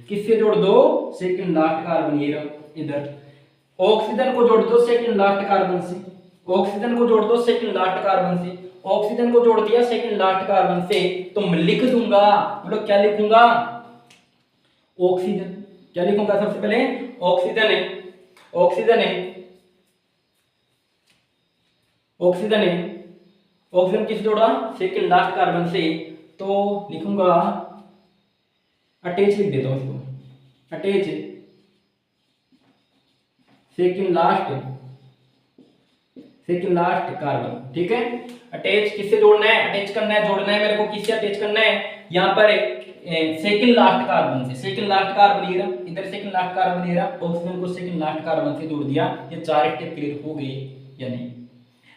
S1: किससे जोड़ दो? सेकंड लास्ट कार्बन, ये इधर। ऑक्सीजन को जोड़ दो सेकंड लास्ट कार्बन से, ऑक्सीजन को जोड़ दो सेकंड लास्ट कार्बन से, ऑक्सीजन को जोड़ दिया सेकंड लास्ट कार्बन से। तो मैं लिख दूंगा, मतलब क्या लिखूंगा? ऑक्सीजन। क्या लिखूंगा सबसे पहले? ऑक्सीजन है, ऑक्सीजन है, ऑक्सीजन है। ऑक्सीजन किस जोड़ा? सेकंड लास्ट कार्बन से। तो लिखूंगा अटैच, लिख देता हूं इसको, attach second last, second last carbon, ठीक है। अटैच किससे जोड़ना है? अटैच करना है, जोड़ना है मेरे को। किससे अटैच करना है? यहाँ पर सेकंड लास्ट कार्बन से, सेकंड लास्ट कार्बन ये रहा, इधर सेकंड लास्ट कार्बन ये रहा, ऑक्सीजन को सेकंड लास्ट कार्बन से जोड़ दिया। ये 4 स्टेप क्लियर हो गए या नहीं?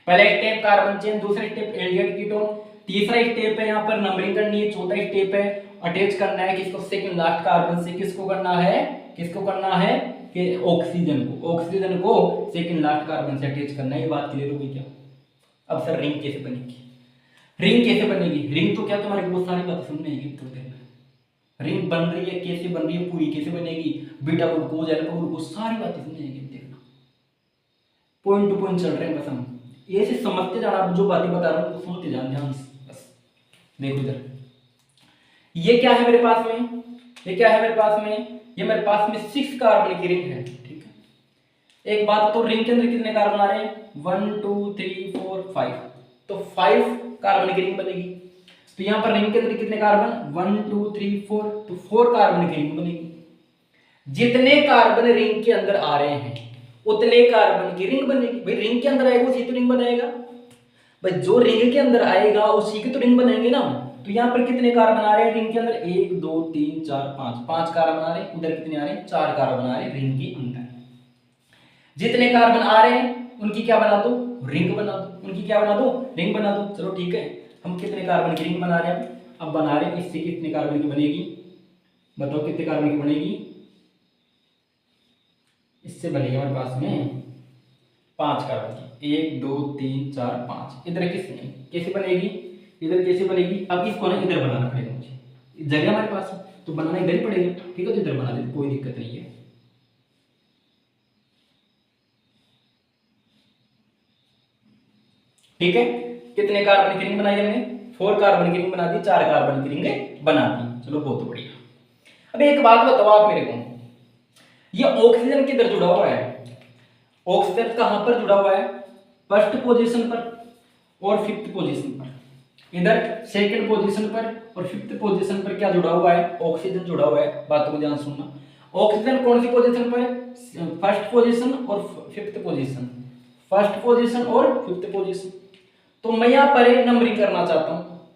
S1: पहला स्टेप कार्बन चेन, दूसरा स्टेप एल्डिहाइड कीटोन, तीसरा स्टेप है यहाँ पर नंबरिंग करनी है, चौथा स्टेप है अटैच करना है किसको? सेकंड लास्ट कार्बन से। किसको करना है? किसको करना है? कि ऑक्सीजन को, ऑक्सीजन को सेकंड लास्ट कार्बन से अटैच करना है। ये बात क्लियर हो गई क्या? अब सर रिंग कैसे बनेगी? रिंग कैसे बनेगी? रिंग तो क्या तुम्हारी बहुत सारी बातें समझ में आएगी थोड़ी देर में। रिंग बन रही है, कैसे बन रही है, पूरी कैसे बनेगी, बीटा ग्लूकोज अल्फा ग्लूकोज, सारी बातें समझ आएगी। देखना पॉइंट टू पॉइंट चल रहे हैं, बस हम ये से समझते जाना, जो बातें बता रहा हूँ तो सुनते जाना ध्यान से बस। देखो इधर ये क्या है मेरे पास में, ये क्या है मेरे पास में? ये मेरे पास में 6 कार्बन की रिंग है, ठीक है। एक बात तो रिंग के अंदर कितने कार्बन आ रहे हैं? 1 2 3 4 5, तो 5 कार्बन की रिंग बनेगी। तो यहाँ पर रिंग के अंदर कितने कार्बन? 1 2 3 4, तो 4 कार्बन की रिंग बनेगी। जितने कार्बन रिंग के अंदर आ रहे हैं उतने कार्बन की रिंग बनेगी। भाई रिंग के अंदर आएगा उसी तो रिंग बनाएगा, भाई जो रिंग के अंदर आएगा उसी की तो रिंग बनेंगे ना। तो यहाँ पर कितने कार्बन आ रहे हैं रिंग के अंदर? 1 2 3 4 5, 5 कार्बन आ रहे हैं। उधर कितने आ रहे हैं? 4 कार्बन आ रहे हैं रिंग के अंदर। जितने कार्बन आ रहे हैं उनकी क्या बना दो? रिंग बना दो। उनकी क्या बना दो? रिंग बना दो। चलो ठीक है, हम कितने कार्बन की रिंग बना रहे हैं? अब बना रहे हैं, इससे कितने कार्बन की बनेगी? बताओ कितने कार्बन की बनेगी? इससे बनेगी हमारे पास में 5 कार्बन की, 1 2 3 4 5। इधर किसने कैसे बनेगी? इधर कैसे बनेगी? अब इसको ना इधर बनाना पड़ेगा मुझे, जगह हमारे पास तो बनाना इधर ही पड़ेगा, ठीक है। तो इधर बना देते, कोई दिक्कत नहीं है। ठीक है, कितने कार्बन की रिंग बनाई हमने? 4 कार्बन की रिंग बना दी, 4 कार्बन की रिंग बना दी। चलो बहुत बढ़िया। अब एक बात बताओ आप मेरे को, ये ऑक्सीजन किधर जुड़ा हुआ है? ऑक्सीजन कहां पर जुड़ा हुआ है? फर्स्ट पोजीशन पर और फिफ्थ पोजीशन पर। इधर सेकंड पोजीशन पर और फिफ्थ पोजीशन पर क्या जुड़ा हुआ है? ऑक्सीजन जुड़ा हुआ है। बातों को ध्यान सुनना। ऑक्सीजन कौन सी पोजीशन पर है? फर्स्ट पोजीशन और फिफ्थ पोजीशन, फर्स्ट पोजीशन और फिफ्थ पोजीशन। तो मैं यहाँ पर नंबरिंग करना चाहता हूँ,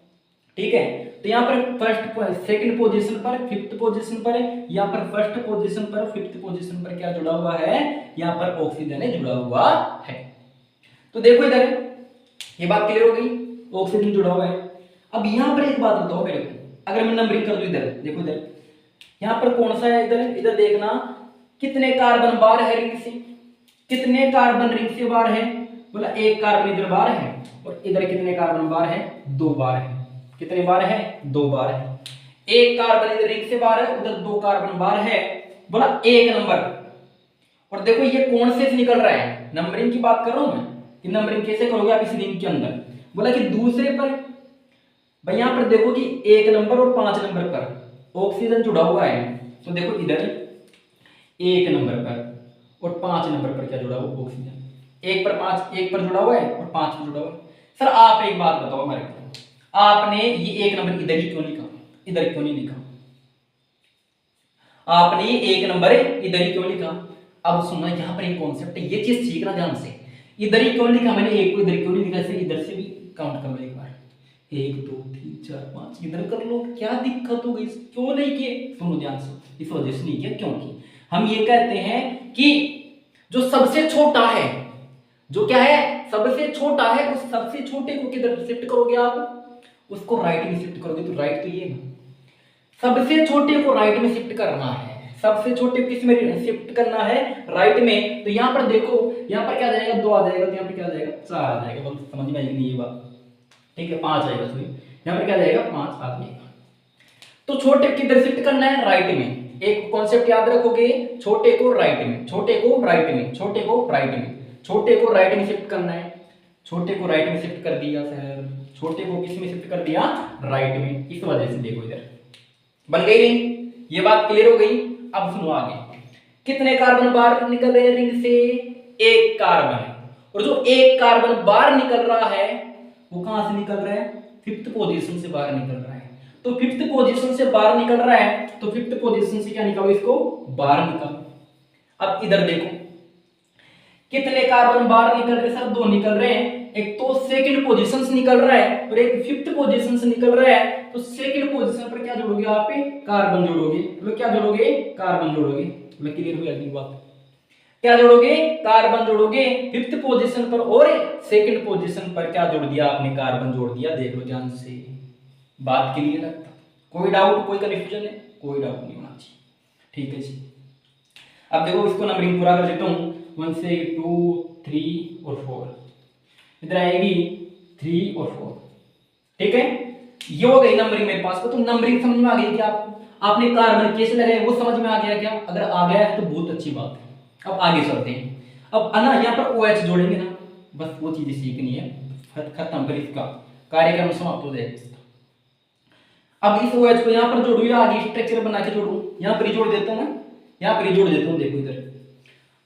S1: ठीक है। तो यहाँ पर फर्स्ट सेकंड पोजीशन पर, फिफ्थ पोजीशन पर, यहाँ पर फर्स्ट पोजीशन पर, फिफ्थ पोजीशन पर क्या जुड़ा हुआ है? यहाँ पर ऑक्सीजन जुड़ा हुआ है। तो देखो इधर ये बात क्लियर हो गई, ऑक्सीजन जुड़ा हुआ है। अब यहाँ पर एक बात बताओ मेरे को, अगर मैं नंबरिंग कर दूं इधर, देखो इधर यहाँ पर कौन सा है? इधर इधर देखना कितने कार्बन बाहर है रिंग से, कितने कार्बन रिंग से बाहर है? बोला 1 कार्बन इधर बाहर है और इधर कितने कार्बन बाहर है? 2 बार है। कितने बार है? 2 बार है। 1 कार्बन इधर रिंग से बाहर है, उधर 2 कार्बन बाहर है। बोला 1 नंबर, और देखो ये कौन से निकल रहा है, नंबरिंग की बात कर रहा हूं मैं कि नंबरिंग कैसे करोगे आप इस रिंग के अंदर। बोला कि दूसरे पर, भाई यहां पर देखो कि 1 नंबर और 5 नंबर पर ऑक्सीजन जुड़ा हुआ है, तो देखो इधर 1 नंबर पर और 5 नंबर पर क्या जुड़ा हुआ, ऑक्सीजन। एक पर जुड़ा हुआ है और 5 पर जुड़ा हुआ है। सर आप एक बात बताओ हमारे को, आपने ये 1 नंबर इधर ही क्यों लिखा, इधर क्यों नहीं लिखा? आपने ये 1 नंबर इधर ही क्यों लिखा? अब सुनना, यहां पर एक कॉन्सेप्ट है, ये चीज सीखना ध्यान से। इधर ही क्यों लिखा मैंने, एक को इधर क्यों नहीं लिखा? ऐसे इधर से भी काउंट कर लो एक बार, 1 2 3 4 5 इधर कर लो, क्या दिक्कत हो गई? क्यों नहीं किए? सुनो ध्यान से, इस वजह से नहीं किया क्योंकि हम ये कहते हैं कि जो सबसे छोटा है, जो क्या है सबसे छोटा है, उस सबसे छोटे को किधर शिफ्ट करोगे आप? उसको राइट में शिफ्ट करोगे, तो राइट तो ये है, सबसे छोटे को राइट में शिफ्ट करना है। सबसे छोटे को किस में शिफ्ट करना है? राइट में। तो यहां पर देखो, यहां पर क्या जाएगा, 2 आ जाएगा, तो यहां पर क्या आ जाएगा, 4 आ जाएगा। बोल समझ में आएगी नहीं ये बात? ठीक है, 5 आएगा, सॉरी यहां पर क्या जाएगा, 5 आ जाएगा। तो छोटे किधर शिफ्ट करना है? राइट में। एक कॉन्सेप्ट याद रखोगे, छोटे को राइट में, छोटे को राइट में, छोटे को राइट में, छोटे को राइट में शिफ्ट करना है। छोटे को राइट में शिफ्ट कर दिया सर, छोटे को किस में शिफ्ट कर दिया? राइट में। इस वजह से देखो इधर बन गई रिंग, ये बात क्लियर हो गई। अब सुनो आगे, कितने कार्बन बाहर निकल रहे हैं रिंग से? 1 कार्बन। और जो 1 कार्बन बाहर निकल रहा है वो कहां से निकल रहा है? 5th पोजीशन से बाहर निकल रहा है। तो 5th पोजीशन से बाहर निकल रहा है, तो 5th पोजीशन से क्या निकालो, इसको बाहर निकालो। अब इधर देखो कितने कार्बन बाहर निकल रहे? सर 2 निकल रहे हैं, एक तो सेकंड पोजीशन से निकल रहा है और एक 5th पोजीशन से निकल रहा है। तो सेकंड पोजीशन पर क्या जोड़ोगे आप? कार्बन जोड़ोगे। मतलब क्या जोड़ोगे? कार्बन जोड़ोगे। मतलब क्लियर हुई अगली बात, क्या जोड़ोगे? कार्बन जोड़ोगे 5th पोजीशन पर, और सेकंड पोजीशन पर क्या जोड़ दिया आपने? कार्बन जोड़ दिया। देख लो ध्यान से, बात क्लियर लगता? कोई डाउट, कोई कंफ्यूजन है? कोई डाउट नहीं होना चाहिए, ठीक है जी। अब देखो इसको नंबरिंग पूरा कर देता हूं, 1 से 2 3 और 4, इधर आएगी 3 और 4, ठीक है। ये हो गई नंबरिंग मेरे पास। तो नंबरिंग समझ में आ गई क्या आपको? आपने कार्बन कैसे लगाए वो समझ में आ गया क्या? अगर आ गया है तो बहुत अच्छी बात है। अब आगे चलते हैं। अब है ना, यहाँ पर OH जोड़ेंगे ना, बस वो चीजें सीखनी है, खत्म कर, इसका कार्यक्रम समाप्त हो जाएगा। अब इस OH को यहाँ पर जोड़ू या आगे स्ट्रक्चर बना के जोड़ू? यहाँ पर ही जोड़ देता हूँ मैं, यहाँ पर ही जोड़ देता हूँ। देखो इधर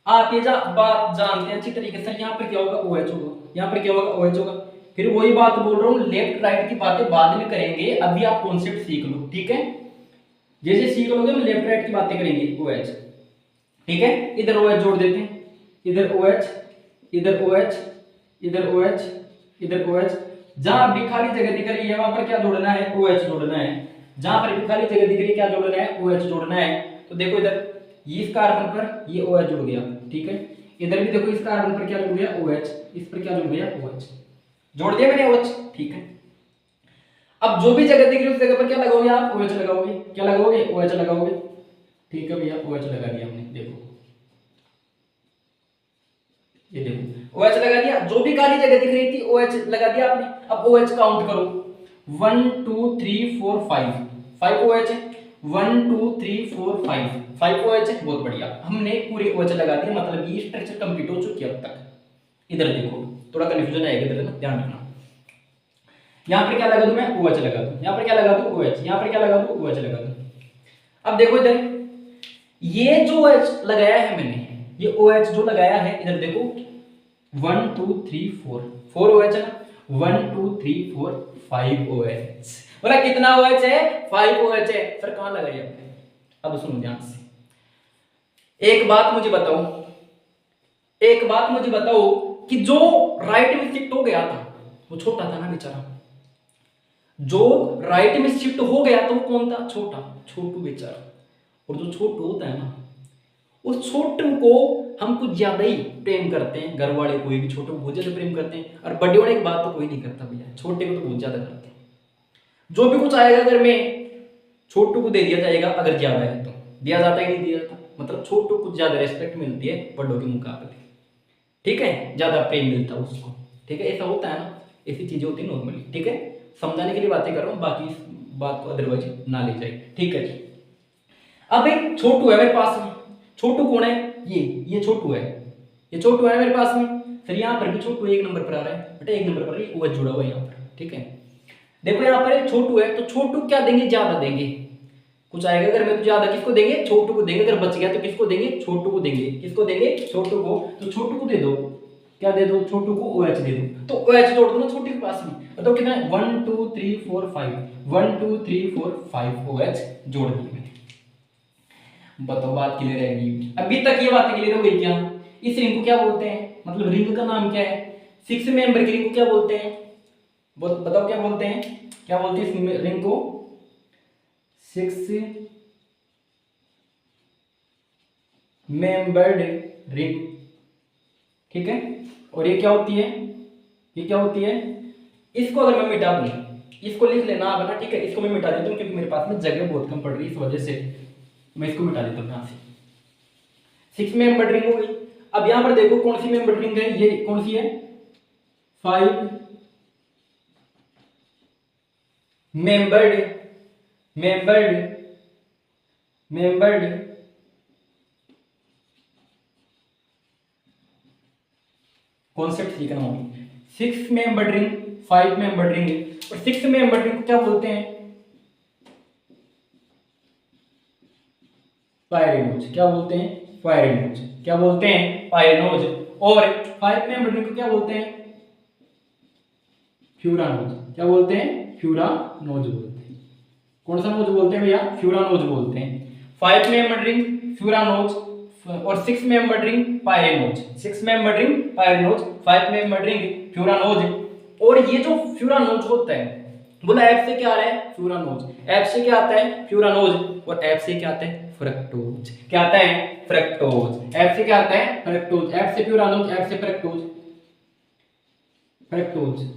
S1: आप ये बात जानते हैं अच्छी तरीके से, यहाँ पर क्या होगा? OH होगा, यहाँ पर क्या होगा? OH होगा। फिर वही बात बोल रहा हूँ, लेफ्ट राइट की बातें बाद में करेंगे, अभी आप कॉन्सेप्ट सीख लो, ठीक है। जैसे सीख लोगे हम लेफ्ट राइट की बातें करेंगे। OH, ठीक है। इधर OH जोड़ देते हैं, इधर OH, इधर OH, इधर OH, इधर OH। जहां भी खाली जगह दिख रही है वहां पर क्या जोड़ना है? OH जोड़ना है। जहां पर भी खाली जगह दिख रही है क्या जोड़ना है? OH जोड़ना है। तो देखो इधर इस कार्बन पर ये OH जुड़ गया, ठीक है। इधर भी देखो इस कार्बन पर क्या जुड़ गया? OH। इस पर क्या जुड़ गया? OH। जोड़ दिया मैंने OH, ठीक है। अब जो भी जगह दिख रही है उस जगह पर क्या लगाओगे आप? OH लगाओगे। क्या लगाओगे? OH लगाओगे, ठीक है भैया। OH लगा दिया हमने, देखो ये देखो OH लगा दिया। जो भी खाली जगह दिख रही थी OH लगा दिया आपने। अब OH काउंट करो, 1 2 3 4 5, 5 OH है। 1 2 3 4 5, 5 OH है। बहुत बढ़िया, हमने पूरे OH लगा दिए, मतलब ये स्ट्रक्चर कंप्लीट हो चुकी है अब तक। इधर देखो थोड़ा कंफ्यूजन आएगा, इधर ना ध्यान रखना। यहाँ पर क्या लगा दूं मैं? OH लगा दूं। यहाँ पर क्या लगा दूं? OH। यहाँ पर क्या लगा दूं? OH लगा दूं। अब देखो इधर ये जो OH लगाया है मैंने, ये OH जो लगाया है, इधर देखो 1 2 3 4, 4 OH है ना। 1 2 3 4 5 OH। बोला कितना OH है? 5 OH है। सर कहां लगाई आपने? अब सुनो ध्यान से, एक बात मुझे बताओ, एक बात मुझे बताओ कि जो राइट में शिफ्ट हो गया था वो छोटा था ना बेचारा। जो राइट में शिफ्ट हो गया तो वो कौन था? छोटा, छोटू बेचारा। और जो छोटू होता है ना, उस छोटू को हम कुछ ज्यादा ही प्रेम करते हैं। घर वाले कोई भी छोटे को बहुत ज्यादा प्रेम करते हैं, और बड़े होने की बात तो कोई नहीं करता भैया, छोटे को तो बहुत ज्यादा करते हैं। जो भी कुछ आएगा घर में छोटू को दे दिया जाएगा, अगर ज्यादा है तो दिया जाता ही नहीं दिया जाता। मतलब छोटू को ज्यादा रेस्पेक्ट मिलती है बड़ों के मुकाबले, ठीक है, ज्यादा प्रेम मिलता है उसको, ठीक है। ऐसा होता है ना, ऐसी चीजें होती है नॉर्मली, ठीक है। समझाने के लिए बातें कर रहा हूँ, बाकी इस बात को अदरवाइज ना ले जाए, ठीक है जी। अब एक छोटू है मेरे पास में, छोटू कौन है, ये छोटू है, ये छोटू है मेरे पास में। सर यहाँ पर भी छोटू एक नंबर पर आ रहा है बेटा, एक नंबर पर ये OH जुड़ा हुआ है यहाँ पर, ठीक है। देखो यहाँ पर एक छोटू है, तो छोटू क्या देंगे, ज्यादा देंगे, कुछ आएगा अगर मैं तो ज्यादा किसको देंगे, छोटू को देंगे। अगर बच गया तो किसको देंगे, छोटू को देंगे। किसको देंगे, छोटू को। तो छोटू को दे दो, क्या दे दो, छोटू को OH दे दो। तो OH जोड़ दो ना छोटू के पास में, बताओ कितना है, 1 2 3 4 5, 1 2 3 4 5 OH जोड़ दिए मैंने। बताओ बात क्लियर रहेगी। अभी तक ये बात क्लियर हो गई क्या। इस रिंग को क्या बोलते हैं, मतलब रिंग का नाम क्या है, 6 मेंबर की रिंग को क्या बोलते हैं, बताओ क्या बोलते हैं, क्या बोलते हैं इस रिंग को, 6 मेंबर्ड रिंग, ठीक है। और ये क्या होती है, ये क्या होती है, इसको अगर मैं मिटा दूं, इसको लिख लेना आप ना, ठीक है। इसको मैं मिटा देता हूं क्योंकि मेरे पास में जगह बहुत कम पड़ रही है, इस वजह से मैं इसको मिटा देता हूं यहाँ से। 6 मेंबर्ड रिंग हो गई। अब यहां पर देखो कौन सी मेंबर्ड रिंग है, ये कौन सी है, 5 मेंबर्ड मेंबर्ड मेंबर्ड कॉन्सेप्ट सीखना होगी। 6 मेंबर्ड रिंग, 5 मेंबर्ड रिंग, और 6 मेंबर्ड रिंग को क्या बोलते हैं, पायरेनोज। क्या बोलते हैं, पायरेनोज। क्या बोलते हैं, पायरेनोज। और 5 मेंबर्ड रिंग को क्या बोलते हैं, फ्यूरानोज। क्या बोलते हैं, फ्यूरानोज बोलते हैं। कौन सा नोज बोलते हैं भैया, फ्यूरानोज बोलते हैं। 5 मेंबर्ड रिंग फ्यूरानोज, और 6 membered ring pyranose. 6 membered ring pyranose, 5 membered ring furanose. और ये जो फ्यूरानोज होता है, बोला एफ से क्या आ रहा है, फ्यूरानोज। एफ से क्या आता है, फ्यूरानोज। और एफ से क्या आता है, फ्रक्टोज। क्या आता है, फ्रक्टोज। एफ से क्या आता है, फ्रक्टोज। एफ से फ्यूरानोज, एफ से फ्रक्टोज, फ्रक्टोज,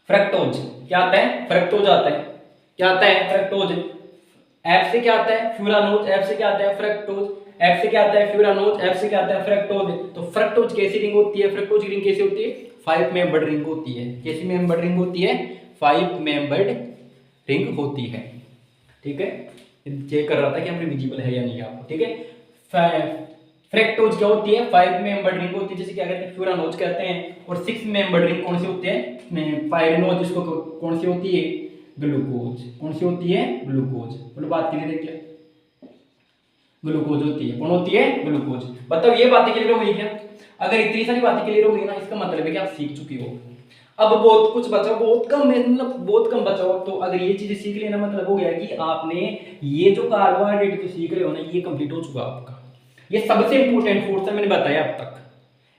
S1: फ्रक्टोज। क्या आता है, फ्रक्टोज आता है। क्या आता है, फ्रक्टोज। एफ से क्या आता है, फ्यूरानोज। एफ से क्या आता है, फ्रक्टोज। एफ से क्या आता है, फ्यूरानोज। एफ से क्या आता है, फ्रक्टोज। तो फ्रक्टोज कैसी रिंग होती है, फ्रक्टोज की रिंग कैसी होती है, 5 मेंबर्ड रिंग होती है। कैसी मेंबर्ड रिंग होती है, 5 मेंबर्ड रिंग होती है, ठीक है। चेक कर रहा था कि हमें विजिबल है या नहीं आपको, ठीक है। फ्रक्टोज क्या होती है, 5 मेंबर्ड रिंग होती है, जैसे क्या कहते हैं, फ्यूरानोज कहते हैं। और 6 मेंबर्ड रिंग कौन सी होती है, पायरेनोज। इसको कौन सी होती है, ग्लूकोज। कौन सी होती है, ग्लूकोज। बोलो बात क्लियर है क्या, ग्लूकोज होती है। कौन होती है, ग्लूकोज। मतलब ये बातें क्लियर हो गई क्या। अगर इतनी सारी बातें क्लियर हो गई ना, इसका मतलब है कि आप सीख चुकी हो। अब बहुत कुछ बचा, बहुत कम है, मतलब बहुत कम बचा हो। तो अगर ये चीजें सीख लेना, मतलब हो गया कि आपने ये जो कार्बोहाइड्रेट को सीख रहे हो ना, ये कंप्लीट हो चुका आपका। ये सबसे इंपॉर्टेंट फूड्स है, मैंने बताया अब तक।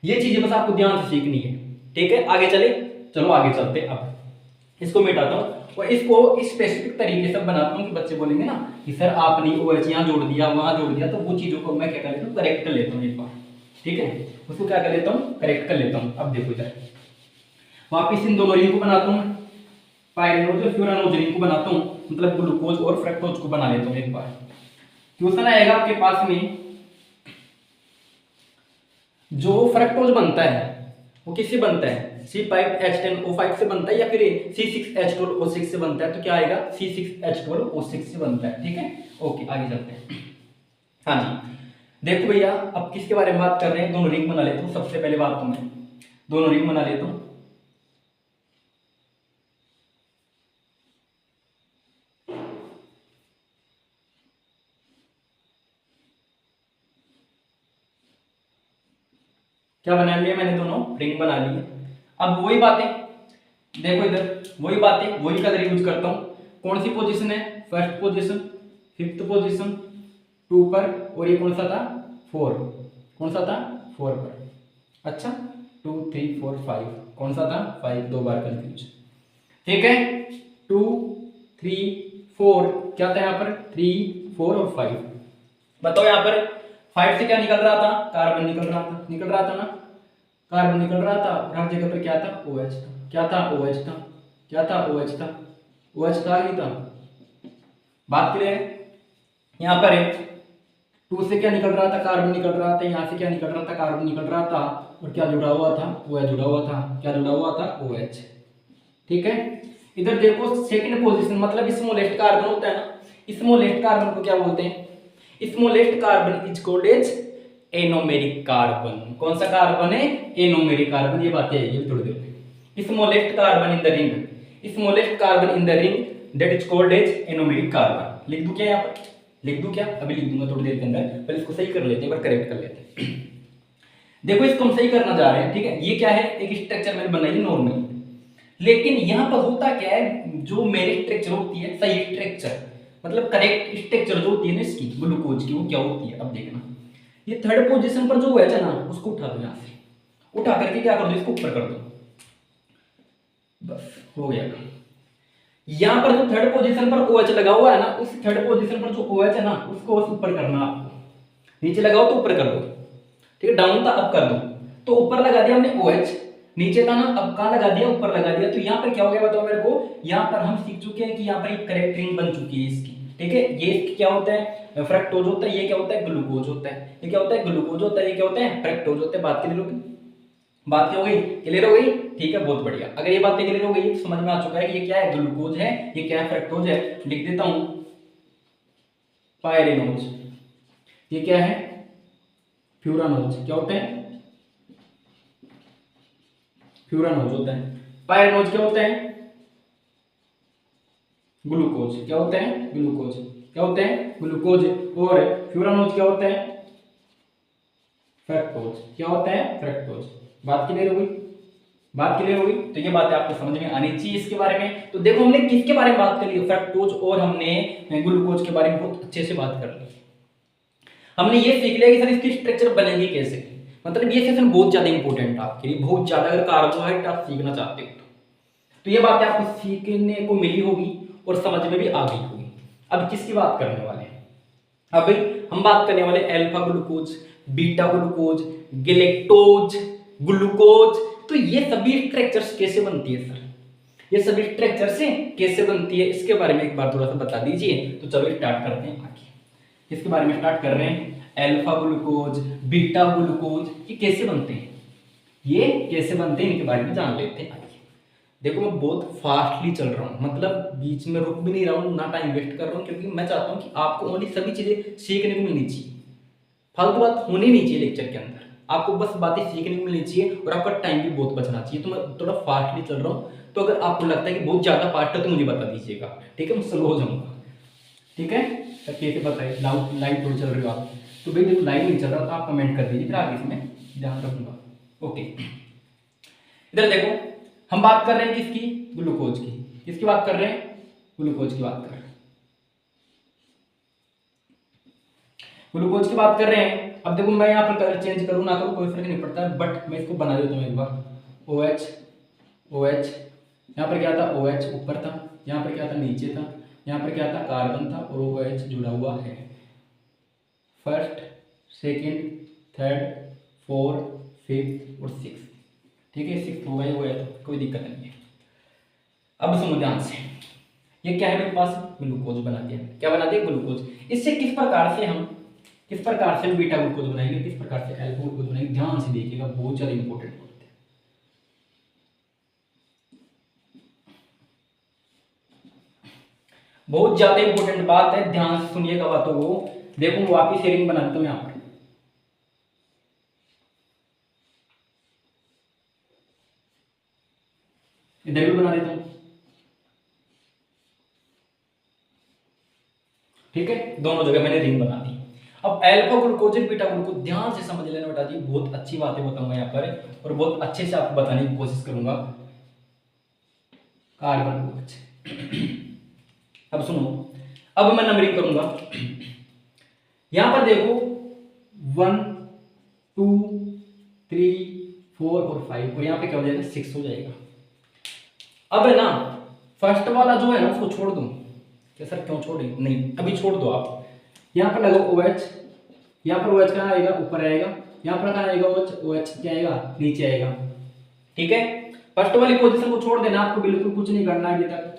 S1: ये चीजें बस आपको ध्यान से सीखनी है, ठीक है। आगे चले, चलो आगे चलते। अब इसको मिटाता हूँ और इसको इस स्पेसिफिक तरीके से बनाता हूँ कि बच्चे बोलेंगे ना कि सर आपने OH यहाँ जोड़ दिया, वहां जोड़ दिया, तो वो चीजों को मैं क्या कर लेता हूँ, करेक्ट कर लेता हूँ एक बार, ठीक है। उसको क्या कर लेता हूँ, करेक्ट कर लेता हूँ। अब देखो इधर वापिस इन दोनों रिंग को बनाता हूँ, पायरेनोज और फ्यूरानोज रिंग को बनाता हूँ, मतलब ग्लूकोज और फ्रक्टोज को बना लेता हूँ एक बार। क्वेश्चन आएगा आपके पास में, जो फ्रक्टोज बनता है वो किससे बनता है, C5H10O5 से बनता है या फिर C6H12O6 से बनता है। तो क्या आएगा, C6H12O6 से बनता है, ठीक है। ओके आगे चलते हैं। हाँ जी, देखो भैया अब किसके बारे में बात कर रहे हैं, दोनों रिंग बना लेता हूँ। सबसे पहले बात तो मैं दोनों रिंग बना लेता हूँ। क्या बना लिया मैंने, दोनों रिंग बना लिए। अब वही बातें देखो इधर, वही बातें वही कलर यूज करता हूँ। कौन सी पोजीशन है, फर्स्ट पोजीशन, फिफ्थ पोजीशन, 2 पर, और ये कौन सा था, 4। कौन सा था, 4 पर। अच्छा 2 3 4 5, कौन सा था, 5, 2 बार कंफ्यूज, ठीक है। 2 3 4 क्या था यहाँ पर, 3 4 और 5। बताओ यहाँ पर 5 से क्या निकल रहा था, कार्बन निकल रहा था, निकल रहा था ना, कार्बन निकल रहा था। और हर जगह पर क्या था, OH था। क्या था, OH था। क्या था, OH था। OH था नहीं था, बात क्लियर है। यहाँ पर 2 से क्या निकल रहा था, कार्बन निकल रहा था। यहाँ से क्या निकल रहा था, कार्बन निकल रहा था। और क्या जुड़ा हुआ था, OH जुड़ा हुआ था। क्या जुड़ा हुआ था, OH, ठीक है। इधर देखो सेकंड पोजीशन मतलब स्मॉलेस्ट कार्बन होता है ना, स्मॉलेस्ट कार्बन को क्या बोलते हैं, smallest carbon is called as anomeric carbon. कौन सा कार्बन है, एनोमेरिक कार्बन। ये बातें आएगी थोड़ी देर में। Smallest carbon in the ring, smallest carbon in the ring that is called as anomeric carbon. लिख दूं क्या यहाँ पर, लिख दूं क्या, अभी लिख दूंगा थोड़ी देर के अंदर, पहले इसको सही कर लेते हैं, करेक्ट कर लेते हैं। देखो इसको हम सही करना जा रहे हैं, ठीक है। ये क्या है, एक स्ट्रक्चर मैंने बनाई नॉर्मल, लेकिन यहाँ पर होता क्या है, जो मेरी स्ट्रक्चर होती है सही स्ट्रक्चर मतलब करेक्ट स्ट्रक्चर जो होती है ना इसकी ग्लूकोज की, वो क्या होती है। अब देखना ये थर्ड पोजीशन पर जो है ना, उसको उठा दो यहाँ से, उठा करके क्या कर दो, इसको ऊपर कर दो, बस हो गया। यहाँ पर जो थर्ड पोजीशन पर OH लगा हुआ है ना, उस थर्ड पोजीशन पर जो OH है ना, उसको ऊपर करना आपको। नीचे लगाओ तो ऊपर कर दो, ठीक है। डाउन था अब कर दो, तो ऊपर लगा दिया हमने OH, नीचे था ना, अब कहाँ लगा दिया, ऊपर लगा दिया। तो यहाँ पर क्या हो गया बताओ मेरे को, यहाँ पर हम सीख चुके हैं कि यहाँ पर एक करेक्ट रिंग बन चुकी है इसकी, ठीक है। ये क्या होता है, फ्रक्टोज होता है, ये क्या होता है, ग्लूकोज होता है। ये क्या होता है, ग्लूकोज होता है, ये क्या होता है, फ्रक्टोज होता है। बात क्लियर हो गई, बात क्या हो गई, क्लियर हो गई, ठीक है, बहुत बढ़िया। अगर ये बातें क्लियर हो गई तो समझ में आ चुका है कि ये क्या है, ग्लूकोज है, ये क्या है, फ्रक्टोज है। लिख देता हूं पायरेनोज, ये क्या है, फ्यूरानोज। क्या होते हैं, फ्यूरानोज होता है। पायरेनोज क्या होते हैं, ग्लूकोज। क्या होते हैं, ग्लूकोज। क्या होते हैं, ग्लूकोज। और फ्यूरानोज क्या होते हैं, फ्रक्टोज। क्या होता है, फ्रक्टोज। बात क्लियर हो गई, बात क्लियर हो गई। तो ये बातें आपको समझ में आनी चाहिए इसके बारे में। तो देखो हमने किसके बारे में बात कर ली, फ्रक्टोज, और हमने ग्लूकोज के बारे में बहुत अच्छे से बात कर ली। हमने ये सीख लिया कि सर इसकी स्ट्रक्चर बनेगी कैसे। मतलब ये सेशन बहुत ज्यादा इंपॉर्टेंट है आपके लिए, बहुत ज्यादा। अगर कार्बोहाइड्रेट आप सीखना चाहते हो तो ये बातें आपको सीखने को मिली होगी और समझ में भी आ गई होगी। अब किसकी बात करने वाले हैं, अब हम बात करने वाले alpha glucose, beta glucose, galactose, glucose. तो ये सभी स्ट्रक्चर्स कैसे बनती है सर, ये सभी स्ट्रक्चर से कैसे बनती है, इसके बारे में एक बार थोड़ा सा बता दीजिए। तो चलो स्टार्ट करते हैं आगे, इसके बारे में स्टार्ट कर रहे हैं। अल्फा ग्लूकोज, बीटा ग्लूकोज, ये कैसे बनते हैं, ये कैसे बनते हैं, इनके बारे में जान लेते हैं आगे। देखो मैं बहुत फास्टली चल रहा हूँ, मतलब बीच में रुक भी नहीं रहा हूँ, ना टाइम वेस्ट कर रहा हूँ, क्योंकि मैं चाहता हूँ कि आपको ओनली सभी चीजें सीखने को मिलनी चाहिए। फालतू बात होनी नहीं चाहिए लेक्चर के अंदर, आपको बस बातें सीखने को मिलनी चाहिए और आपका टाइम भी बहुत बचना चाहिए। तो मैं थोड़ा फास्टली चल रहा हूँ, तो अगर आपको लगता है कि बहुत ज्यादा फास्ट है तो मुझे बता दीजिएगा, ठीक है। मैं स्लो हो जाऊंगा, ठीक है। तो कैसे बताइए, लाइव थोड़ी चल रही हो आप, तो भाई देखो लाइव नहीं चल रहा तो आप कमेंट कर दीजिए, फिर आगे से मैं ध्यान रखूंगा। ओके, इधर देखो हम बात कर रहे हैं किसकी, ग्लूकोज की। किसकी बात कर रहे हैं, ग्लूकोज की बात कर रहे हैं, ग्लूकोज की बात कर रहे हैं। अब देखो मैं यहाँ पर कलर चेंज करूँ ना करूँ कोई फर्क नहीं पड़ता, बट मैं इसको बना देता हूँ एक बार। OH, OH, यहाँ पर क्या था, OH ऊपर था, यहाँ पर क्या था, नीचे था, यहाँ पर क्या था, कार्बन था, और OH जुड़ा हुआ है। First, second, third, fourth, fifth और सिक्स, ठीक है। सिक्स हो गया, वो है तो कोई दिक्कत नहीं है। अब सुनो ध्यान से, ये क्या है मेरे पास, ग्लूकोज बना दिया। क्या बना दिया, ग्लूकोज। इससे किस प्रकार से हम, किस प्रकार से बीटा ग्लूकोज बनाएंगे, किस प्रकार से अल्फा ग्लूकोज बनाएंगे, ध्यान से देखिएगा, बहुत ज्यादा इंपॉर्टेंट होते हैं। बहुत ज्यादा इंपॉर्टेंट बात है, ध्यान से सुनिएगा बातों को। देखो मैं वापिस शेयरिंग बना देता हूँ यहाँ पर, इधर भी बना देता हूँ, ठीक है। दोनों जगह मैंने रिंग बना दी। अब अल्फा ग्लूकोज बीटा ग्लूकोज ध्यान से समझ लेना बेटा जी, बहुत अच्छी बातें बताऊंगा यहाँ पर और बहुत अच्छे से आपको बताने की कोशिश करूंगा। कार्बन OH, अब सुनो, अब मैं नंबरिंग करूंगा। यहां पर देखो 1 2 3 4 और 5, और यहाँ पे क्या हो जाएगा, 6 हो जाएगा। अब है ना फर्स्ट वाला जो है ना उसको छोड़ दूं क्या सर, क्यों छोड़े, नहीं अभी छोड़ दो आप। यहाँ पर लगाओ OH, यहाँ पर OH कहाँ आएगा, ऊपर आएगा। यहाँ पर कहाँ आएगा OH क्या आएगा, नीचे आएगा, ठीक है। फर्स्ट वाली पोजीशन को छोड़ देना, आपको बिल्कुल कुछ नहीं करना है अभी तक।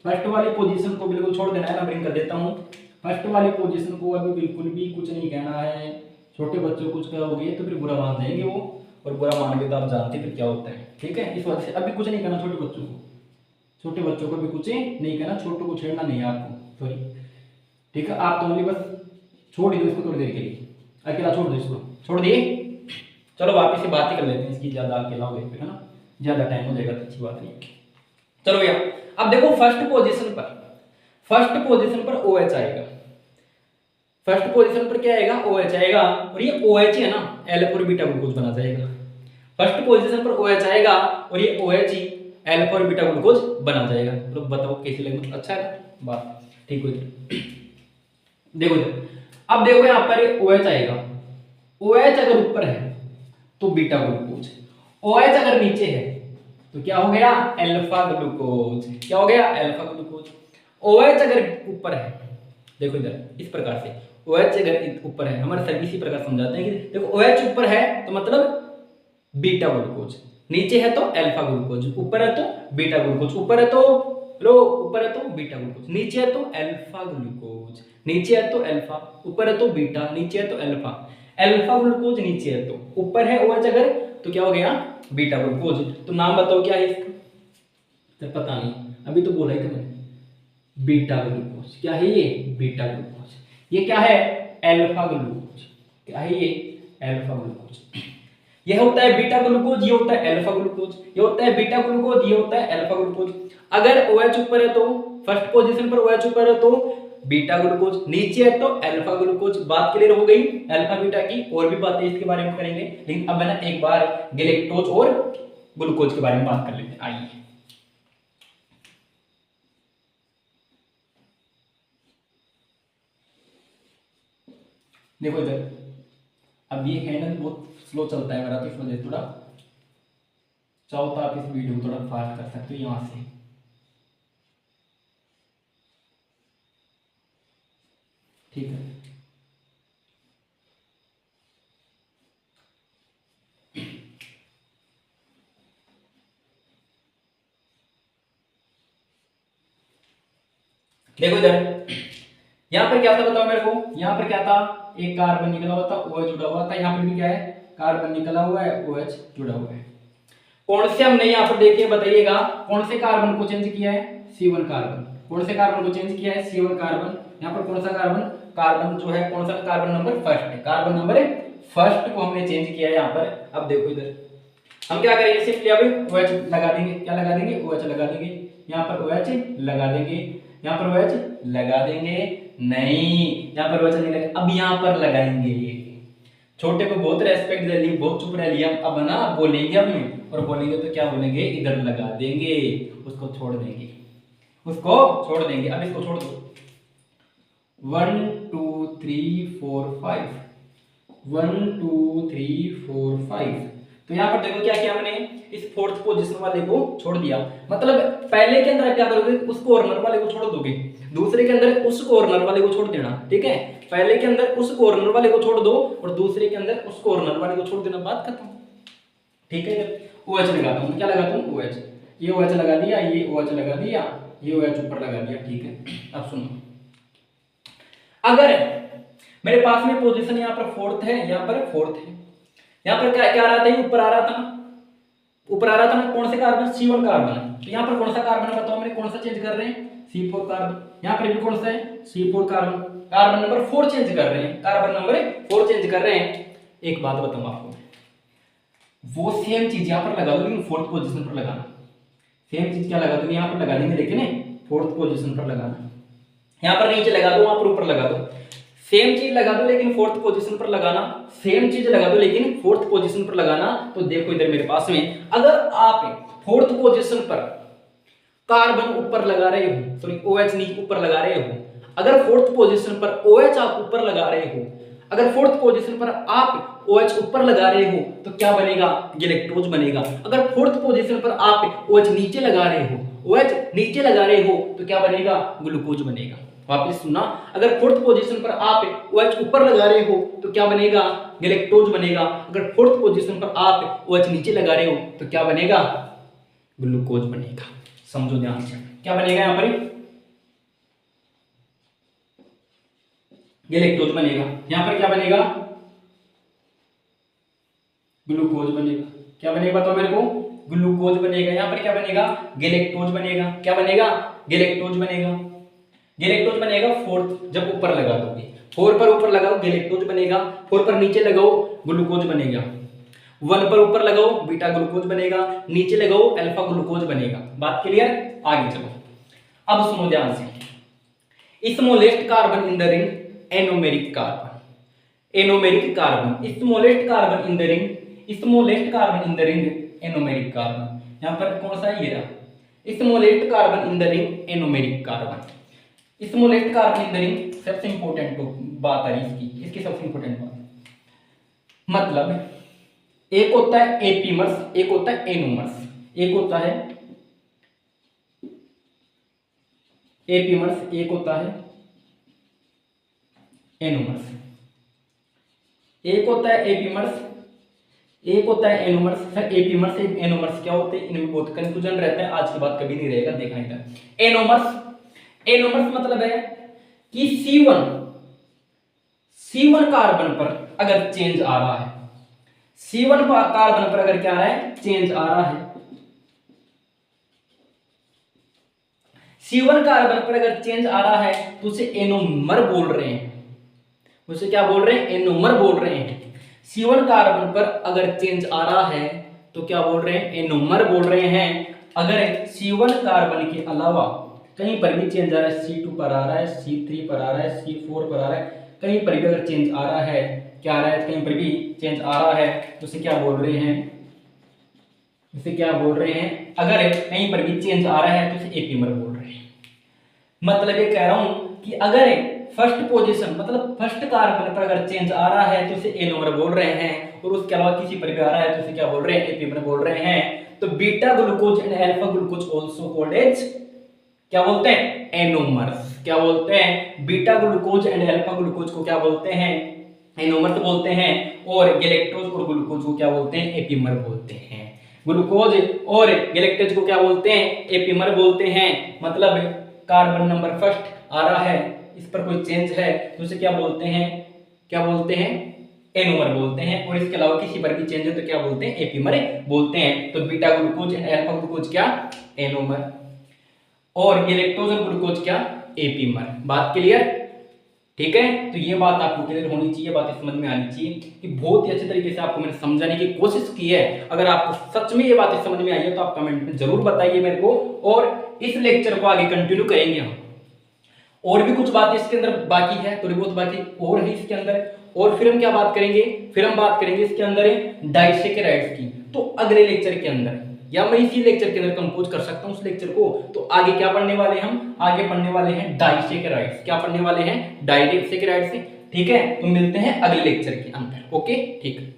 S1: फर्स्ट वाली पोजीशन को बिल्कुल छोड़ देना है, नंबरिंग कर देता हूँ। फर्स्ट वाली पोजीशन को अभी बिल्कुल भी कुछ नहीं कहना है। छोटे बच्चों को कुछ कहोगे तो फिर बुरा मान जाएंगे वो, और बुरा मान के तो आप जानते फिर क्या होता है, ठीक है। इस वजह से अभी कुछ नहीं करना छोटे बच्चों को, छोटे बच्चों को भी कुछ नहीं करना, छोटों को छेड़ना नहीं है आपको, सॉरी। ठीक है, आप तो ओनली बस छोड़ ही दो इसको थोड़ी देर के लिए, अकेला छोड़ दो इसको, छोड़ दिए। चलो वापस से बात ही कर लेते हैं इसकी, ज्यादा अकेला हो गया फिर, है ना, ज्यादा टाइम हो जाएगा तो अच्छी बात नहीं। चलो भैया, अब देखो फर्स्ट पोजीशन पर OH आएगा। फर्स्ट पोजीशन पर क्या आएगा, OH आएगा, और ये OH है ना एल्फा और बीटा ग्लूकोज बना जाएगा। फर्स्ट पोजीशन पर OH आएगा और ये OH ही एल्फा और बीटा ग्लूकोज बना जाएगा। तो बताओ कैसी लगे, मतलब अच्छा है ना बात, ठीक हो जाए। देखो अब देखो यहाँ पर OH आएगा, OH अगर ऊपर है तो बीटा ग्लूकोज, OH अगर नीचे है तो क्या हो गया, अल्फा ग्लूकोज। क्या हो गया, अल्फा ग्लूकोज। OH अगर ऊपर है, देखो इधर इस प्रकार से, OH अगर ऊपर है, हमारे सर इसी प्रकार समझाते हैं कि देखो OH ऊपर है तो मतलब बीटा ग्लूकोज, नीचे है तो अल्फा ग्लूकोज, ऊपर है तो बीटा ग्लूकोज, ऊपर है तो लो, ऊपर है तो बीटा ग्लूकोज, नीचे है तो अल्फा ग्लूकोज, नीचे है तो अल्फा, ऊपर है तो बीटा, नीचे है तो अल्फा, अल्फा ग्लूकोज नीचे है तो ऊपर है OH अगर तो क्या हो गया, बीटा ग्लूकोज। तो नाम बताओ क्या है इसका, तो पता नहीं, अभी तो बोला ही था मैंने, बीटा ग्लूकोज। क्या है ये, बीटा ग्लूकोज। ये क्या है, अल्फा ग्लूकोज। क्या है ये, अल्फा ग्लूकोज। ये होता है बीटा ग्लूकोज, ये होता है अल्फा ग्लूकोज, ये होता है बीटा ग्लूकोज, ये होता है अल्फा ग्लूकोज। अगर OH ऊपर है तो फर्स्ट पोजीशन पर OH ऊपर है तो बीटा ग्लूकोज, नीचे है तो अल्फा ग्लूकोज। बात क्लियर हो गई अल्फा बीटा की, और भी बातें इसके बारे में करेंगे, लेकिन अब ना एक बार गैलेक्टोज और ग्लूकोज के बारे में बात कर लेते हैं। आइए देखो इधर, अब ये हैंडल बहुत स्लो चलता है मेरा, तो इस वजह से थोड़ा, चाहो तो आप इस वीडियो को थोड़ा फास्ट कर सकते हो यहाँ से। ठीक है, देखो इधर, यहाँ पर क्या था बताओ मेरे को, यहाँ पर क्या था, एक कार्बन निकला हुआ था, OH जुड़ा हुआ था, यहाँ पर भी क्या है, कार्बन निकला हुआ है, OH जुड़ा हुआ है। कौन से हमने यहाँ पर देखिए बताइएगा, कौन से कार्बन को चेंज किया है, C1 कार्बन। कौन से कार्बन को चेंज किया है, C1 कार्बन। यहाँ पर कौन सा कार्बन, कार्बन जो है कौन सा, कार्बन नंबर फर्स्ट है, कार्बन नंबर फर्स्ट को हमने चेंज किया है यहाँ पर। अब देखो इधर हम क्या करेंगे, सिंपली अभी OH लगा देंगे, क्या लगा देंगे, OH लगा देंगे, यहाँ पर OH लगा देंगे, यहाँ पर OH लगा देंगे, नहीं यहाँ पर OH नहीं लगा, अब यहाँ पर लगाएंगे। छोटे को बहुत रेस्पेक्ट दे ली, बहुत चुप रह लिया, अब ना बोलेंगे हमें, और बोलेंगे तो क्या बोलेंगे, इधर लगा देंगे, उसको छोड़ देंगे, उसको छोड़ देंगे। अब इसको छोड़ दो, 1 2 3 4 5, 1 2 3 4 5। तो यहाँ पर देखो क्या किया हमने, इस फोर्थ पोजीशन वाले को छोड़ दिया, मतलब पहले के अंदर क्या करोगे, उस कॉर्नर वाले को छोड़ दोगे, दूसरे के अंदर उस कॉर्नर वाले को छोड़ देना। ठीक है, पहले के अंदर उस कॉर्नर वाले को छोड़ दो और दूसरे के अंदर उस कॉर्नर वाले को छोड़ देना, बात खत्म। ठीक है, OH लगाता हूँ, क्या लगाता हूँ, OH, ये OH लगा दिया, ये OH लगा दिया, ये OH ऊपर लगा दिया। ठीक है, अब सुनो, अगर मेरे पास में पोजीशन यहाँ पर फोर्थ है, यहाँ पर फोर्थ है, यहाँ पर क्या क्या आ रहा था, ऊपर आ रहा था ना, ऊपर आ रहा था ना, कौन से कार्बन, C1 कार्बन। तो यहाँ पर कौन सा कार्बन है बताओ, मेरे कौन सा चेंज कर रहे हैं, C4 कार्बन। यहाँ पर भी कौन सा है, C4 carbon, carbon number 4 change कर रहे हैं, कार्बन नंबर 4 चेंज कर रहे हैं। एक बात बताऊं आपको, वो सेम चीज यहाँ पर लगा दो, लेकिन फोर्थ पोजीशन पर लगाना। सेम चीज क्या लगा दो, यहाँ पर लगा देंगे, लेकिन फोर्थ पोजीशन पर लगाना। यहाँ पर नीचे लगा दो, वहां पर ऊपर लगा दो, सेम चीज लगा दो लेकिन फोर्थ पोजीशन पर लगाना, सेम चीज लगा दो लेकिन फोर्थ पोजीशन पर लगाना। तो देखो इधर मेरे पास में, अगर आप फोर्थ पोजीशन पर कार्बन ऊपर लगा रहे हो, सॉरी OH नीचे ऊपर लगा रहे हो, अगर फोर्थ पोजीशन पर OH आप ऊपर लगा रहे हो, अगर फोर्थ पोजीशन पर आप OH ऊपर लगा रहे हो तो क्या बनेगा, गैलेक्टोज बनेगा। अगर फोर्थ पोजीशन पर आप OH नीचे लगा रहे हो, OH नीचे लगा रहे हो तो क्या बनेगा, ग्लूकोज बनेगा। वापस सुनना, अगर फोर्थ पोजीशन पर आप OH ऊपर लगा रहे हो तो क्या बनेगा, गैलेक्टोज बनेगा। अगर फोर्थ पोजीशन पर आप OH नीचे लगा रहे हो तो क्या बनेगा, ग्लूकोज बनेगा। समझो ध्यान से, क्या बनेगा यहाँ पर, गैलेक्टोज बनेगा। यहाँ पर क्या बनेगा, ग्लूकोज बनेगा। क्या बनेगा बताओ मेरे को, ग्लूकोज बनेगा, यहाँ पर क्या बनेगा, गैलेक्टोज बनेगा। क्या बनेगा, गैलेक्टोज बनेगा। गैलेक्टोज बनेगा फोर्थ, जब ऊपर लगा दोगे, 4 पर ऊपर लगाओ गैलेक्टोज बनेगा, 4 पर नीचे लगाओ ग्लूकोज बनेगा, 1 पर ऊपर लगाओ बीटा ग्लूकोज बनेगा, नीचे लगाओ अल्फा ग्लूकोज बनेगा। बात क्लियर, आगे चलो। अब सुनो ध्यान से, smallest carbon in the ring anomeric carbon, anomeric carbon, smallest carbon in the ring, smallest carbon in the ring anomeric carbon. यहां पर कौन सा है, ये रहा smallest carbon in the ring anomeric carbon. Smallest carbon in the ring सबसे इंपॉर्टेंट बात आ रही इसकी सबसे इंपॉर्टेंट बात, मतलब एक होता है एपीमर्स, एक होता है एनोमर्स। एक होता है एपीमर्स, एक होता है एनोमर्स। एक होता है एपीमर्स, एक होता है एनोमर्स। सर एपीमर्स एनोमर्स क्या होते हैं, इनमें बहुत कंफ्यूजन रहता है, आज के बाद कभी नहीं रहेगा, देखना इधर। एनोमर्स, एनोमर्स मतलब है कि C1 कार्बन पर अगर चेंज आ रहा है, C1 कार्बन पर अगर क्या आ रहा है, चेंज आ रहा है, C1 कार्बन पर अगर चेंज आ रहा है तो उसे एनोमर बोल रहे हैं। उसे क्या बोल रहे हैं, एनोमर बोल रहे हैं। C1 कार्बन पर अगर चेंज आ रहा है तो क्या बोल रहे हैं, एनोमर बोल रहे हैं। अगर C1 कार्बन के अलावा कहीं पर भी चेंज आ रहा है, C2 पर आ रहा है, C3 पर आ रहा है, C4 पर आ रहा है, कहीं पर भी अगर चेंज आ रहा है, क्या आ रहा है, कहीं पर भी चेंज आ रहा है तो उसे क्या बोल रहे हैं, इसे क्या बोल रहे हैं, अगर कहीं पर भी चेंज आ रहा है तो इसे एपीमर बोल रहे हैं। मतलब ये कह रहा हूं कि अगर फर्स्ट पोजीशन मतलब फर्स्ट कार्बन पर अगर चेंज आ रहा है तो इसे एनोमर बोल रहे हैं, और उसके अलावा किसी पर भी आ रहा है तो इसे क्या बोल रहे हैं, एपीमर बोल रहे हैं। तो beta glucose and alpha glucose also called as क्या बोलते हैं, एनोमर्स। क्या बोलते हैं, beta glucose and alpha glucose को क्या बोलते हैं, एनोमर्स बोलते हैं, और गैलेक्टोज और ग्लूकोज को क्या बोलते हैं, एपीमर बोलते हैं। ग्लूकोज और गैलेक्टोज को क्या बोलते हैं, एपीमर बोलते हैं। मतलब कार्बन नंबर फर्स्ट आ रहा है, इस पर कोई चेंज है तो उसे क्या बोलते हैं, क्या बोलते हैं, एनोमर बोलते हैं, और इसके अलावा किसी पर भी चेंज है तो क्या बोलते हैं, एपीमर बोलते हैं। तो beta glucose and alpha glucose क्या, एनोमर, और गैलेक्टोज और ग्लूकोज क्या, एपीमर। बात क्लियर, ठीक है। तो ये बात आपको क्लियर होनी चाहिए, बात समझ में आनी चाहिए कि बहुत ही अच्छे तरीके से आपको मैंने समझाने की कोशिश की है। अगर आपको सच में ये बातें समझ में आई है तो आप कमेंट में जरूर बताइए मेरे को, और इस लेक्चर को आगे कंटिन्यू करेंगे हम। और भी कुछ बातें इसके अंदर बाकी है, थोड़ी बहुत बातें और है इसके अंदर, और फिर हम क्या बात करेंगे, फिर हम बात करेंगे इसके अंदर डाइसैकेराइड्स की। तो अगले लेक्चर के अंदर, या मैं इसी लेक्चर के अंदर कंपोज कर सकता हूं उस लेक्चर को। तो आगे क्या पढ़ने वाले हम, आगे पढ़ने वाले हैं डाइसैकेराइड्स। क्या पढ़ने वाले हैं, डाइसैकेराइड्स। ठीक है, तो मिलते हैं अगले लेक्चर के अंदर। ओके, ठीक है।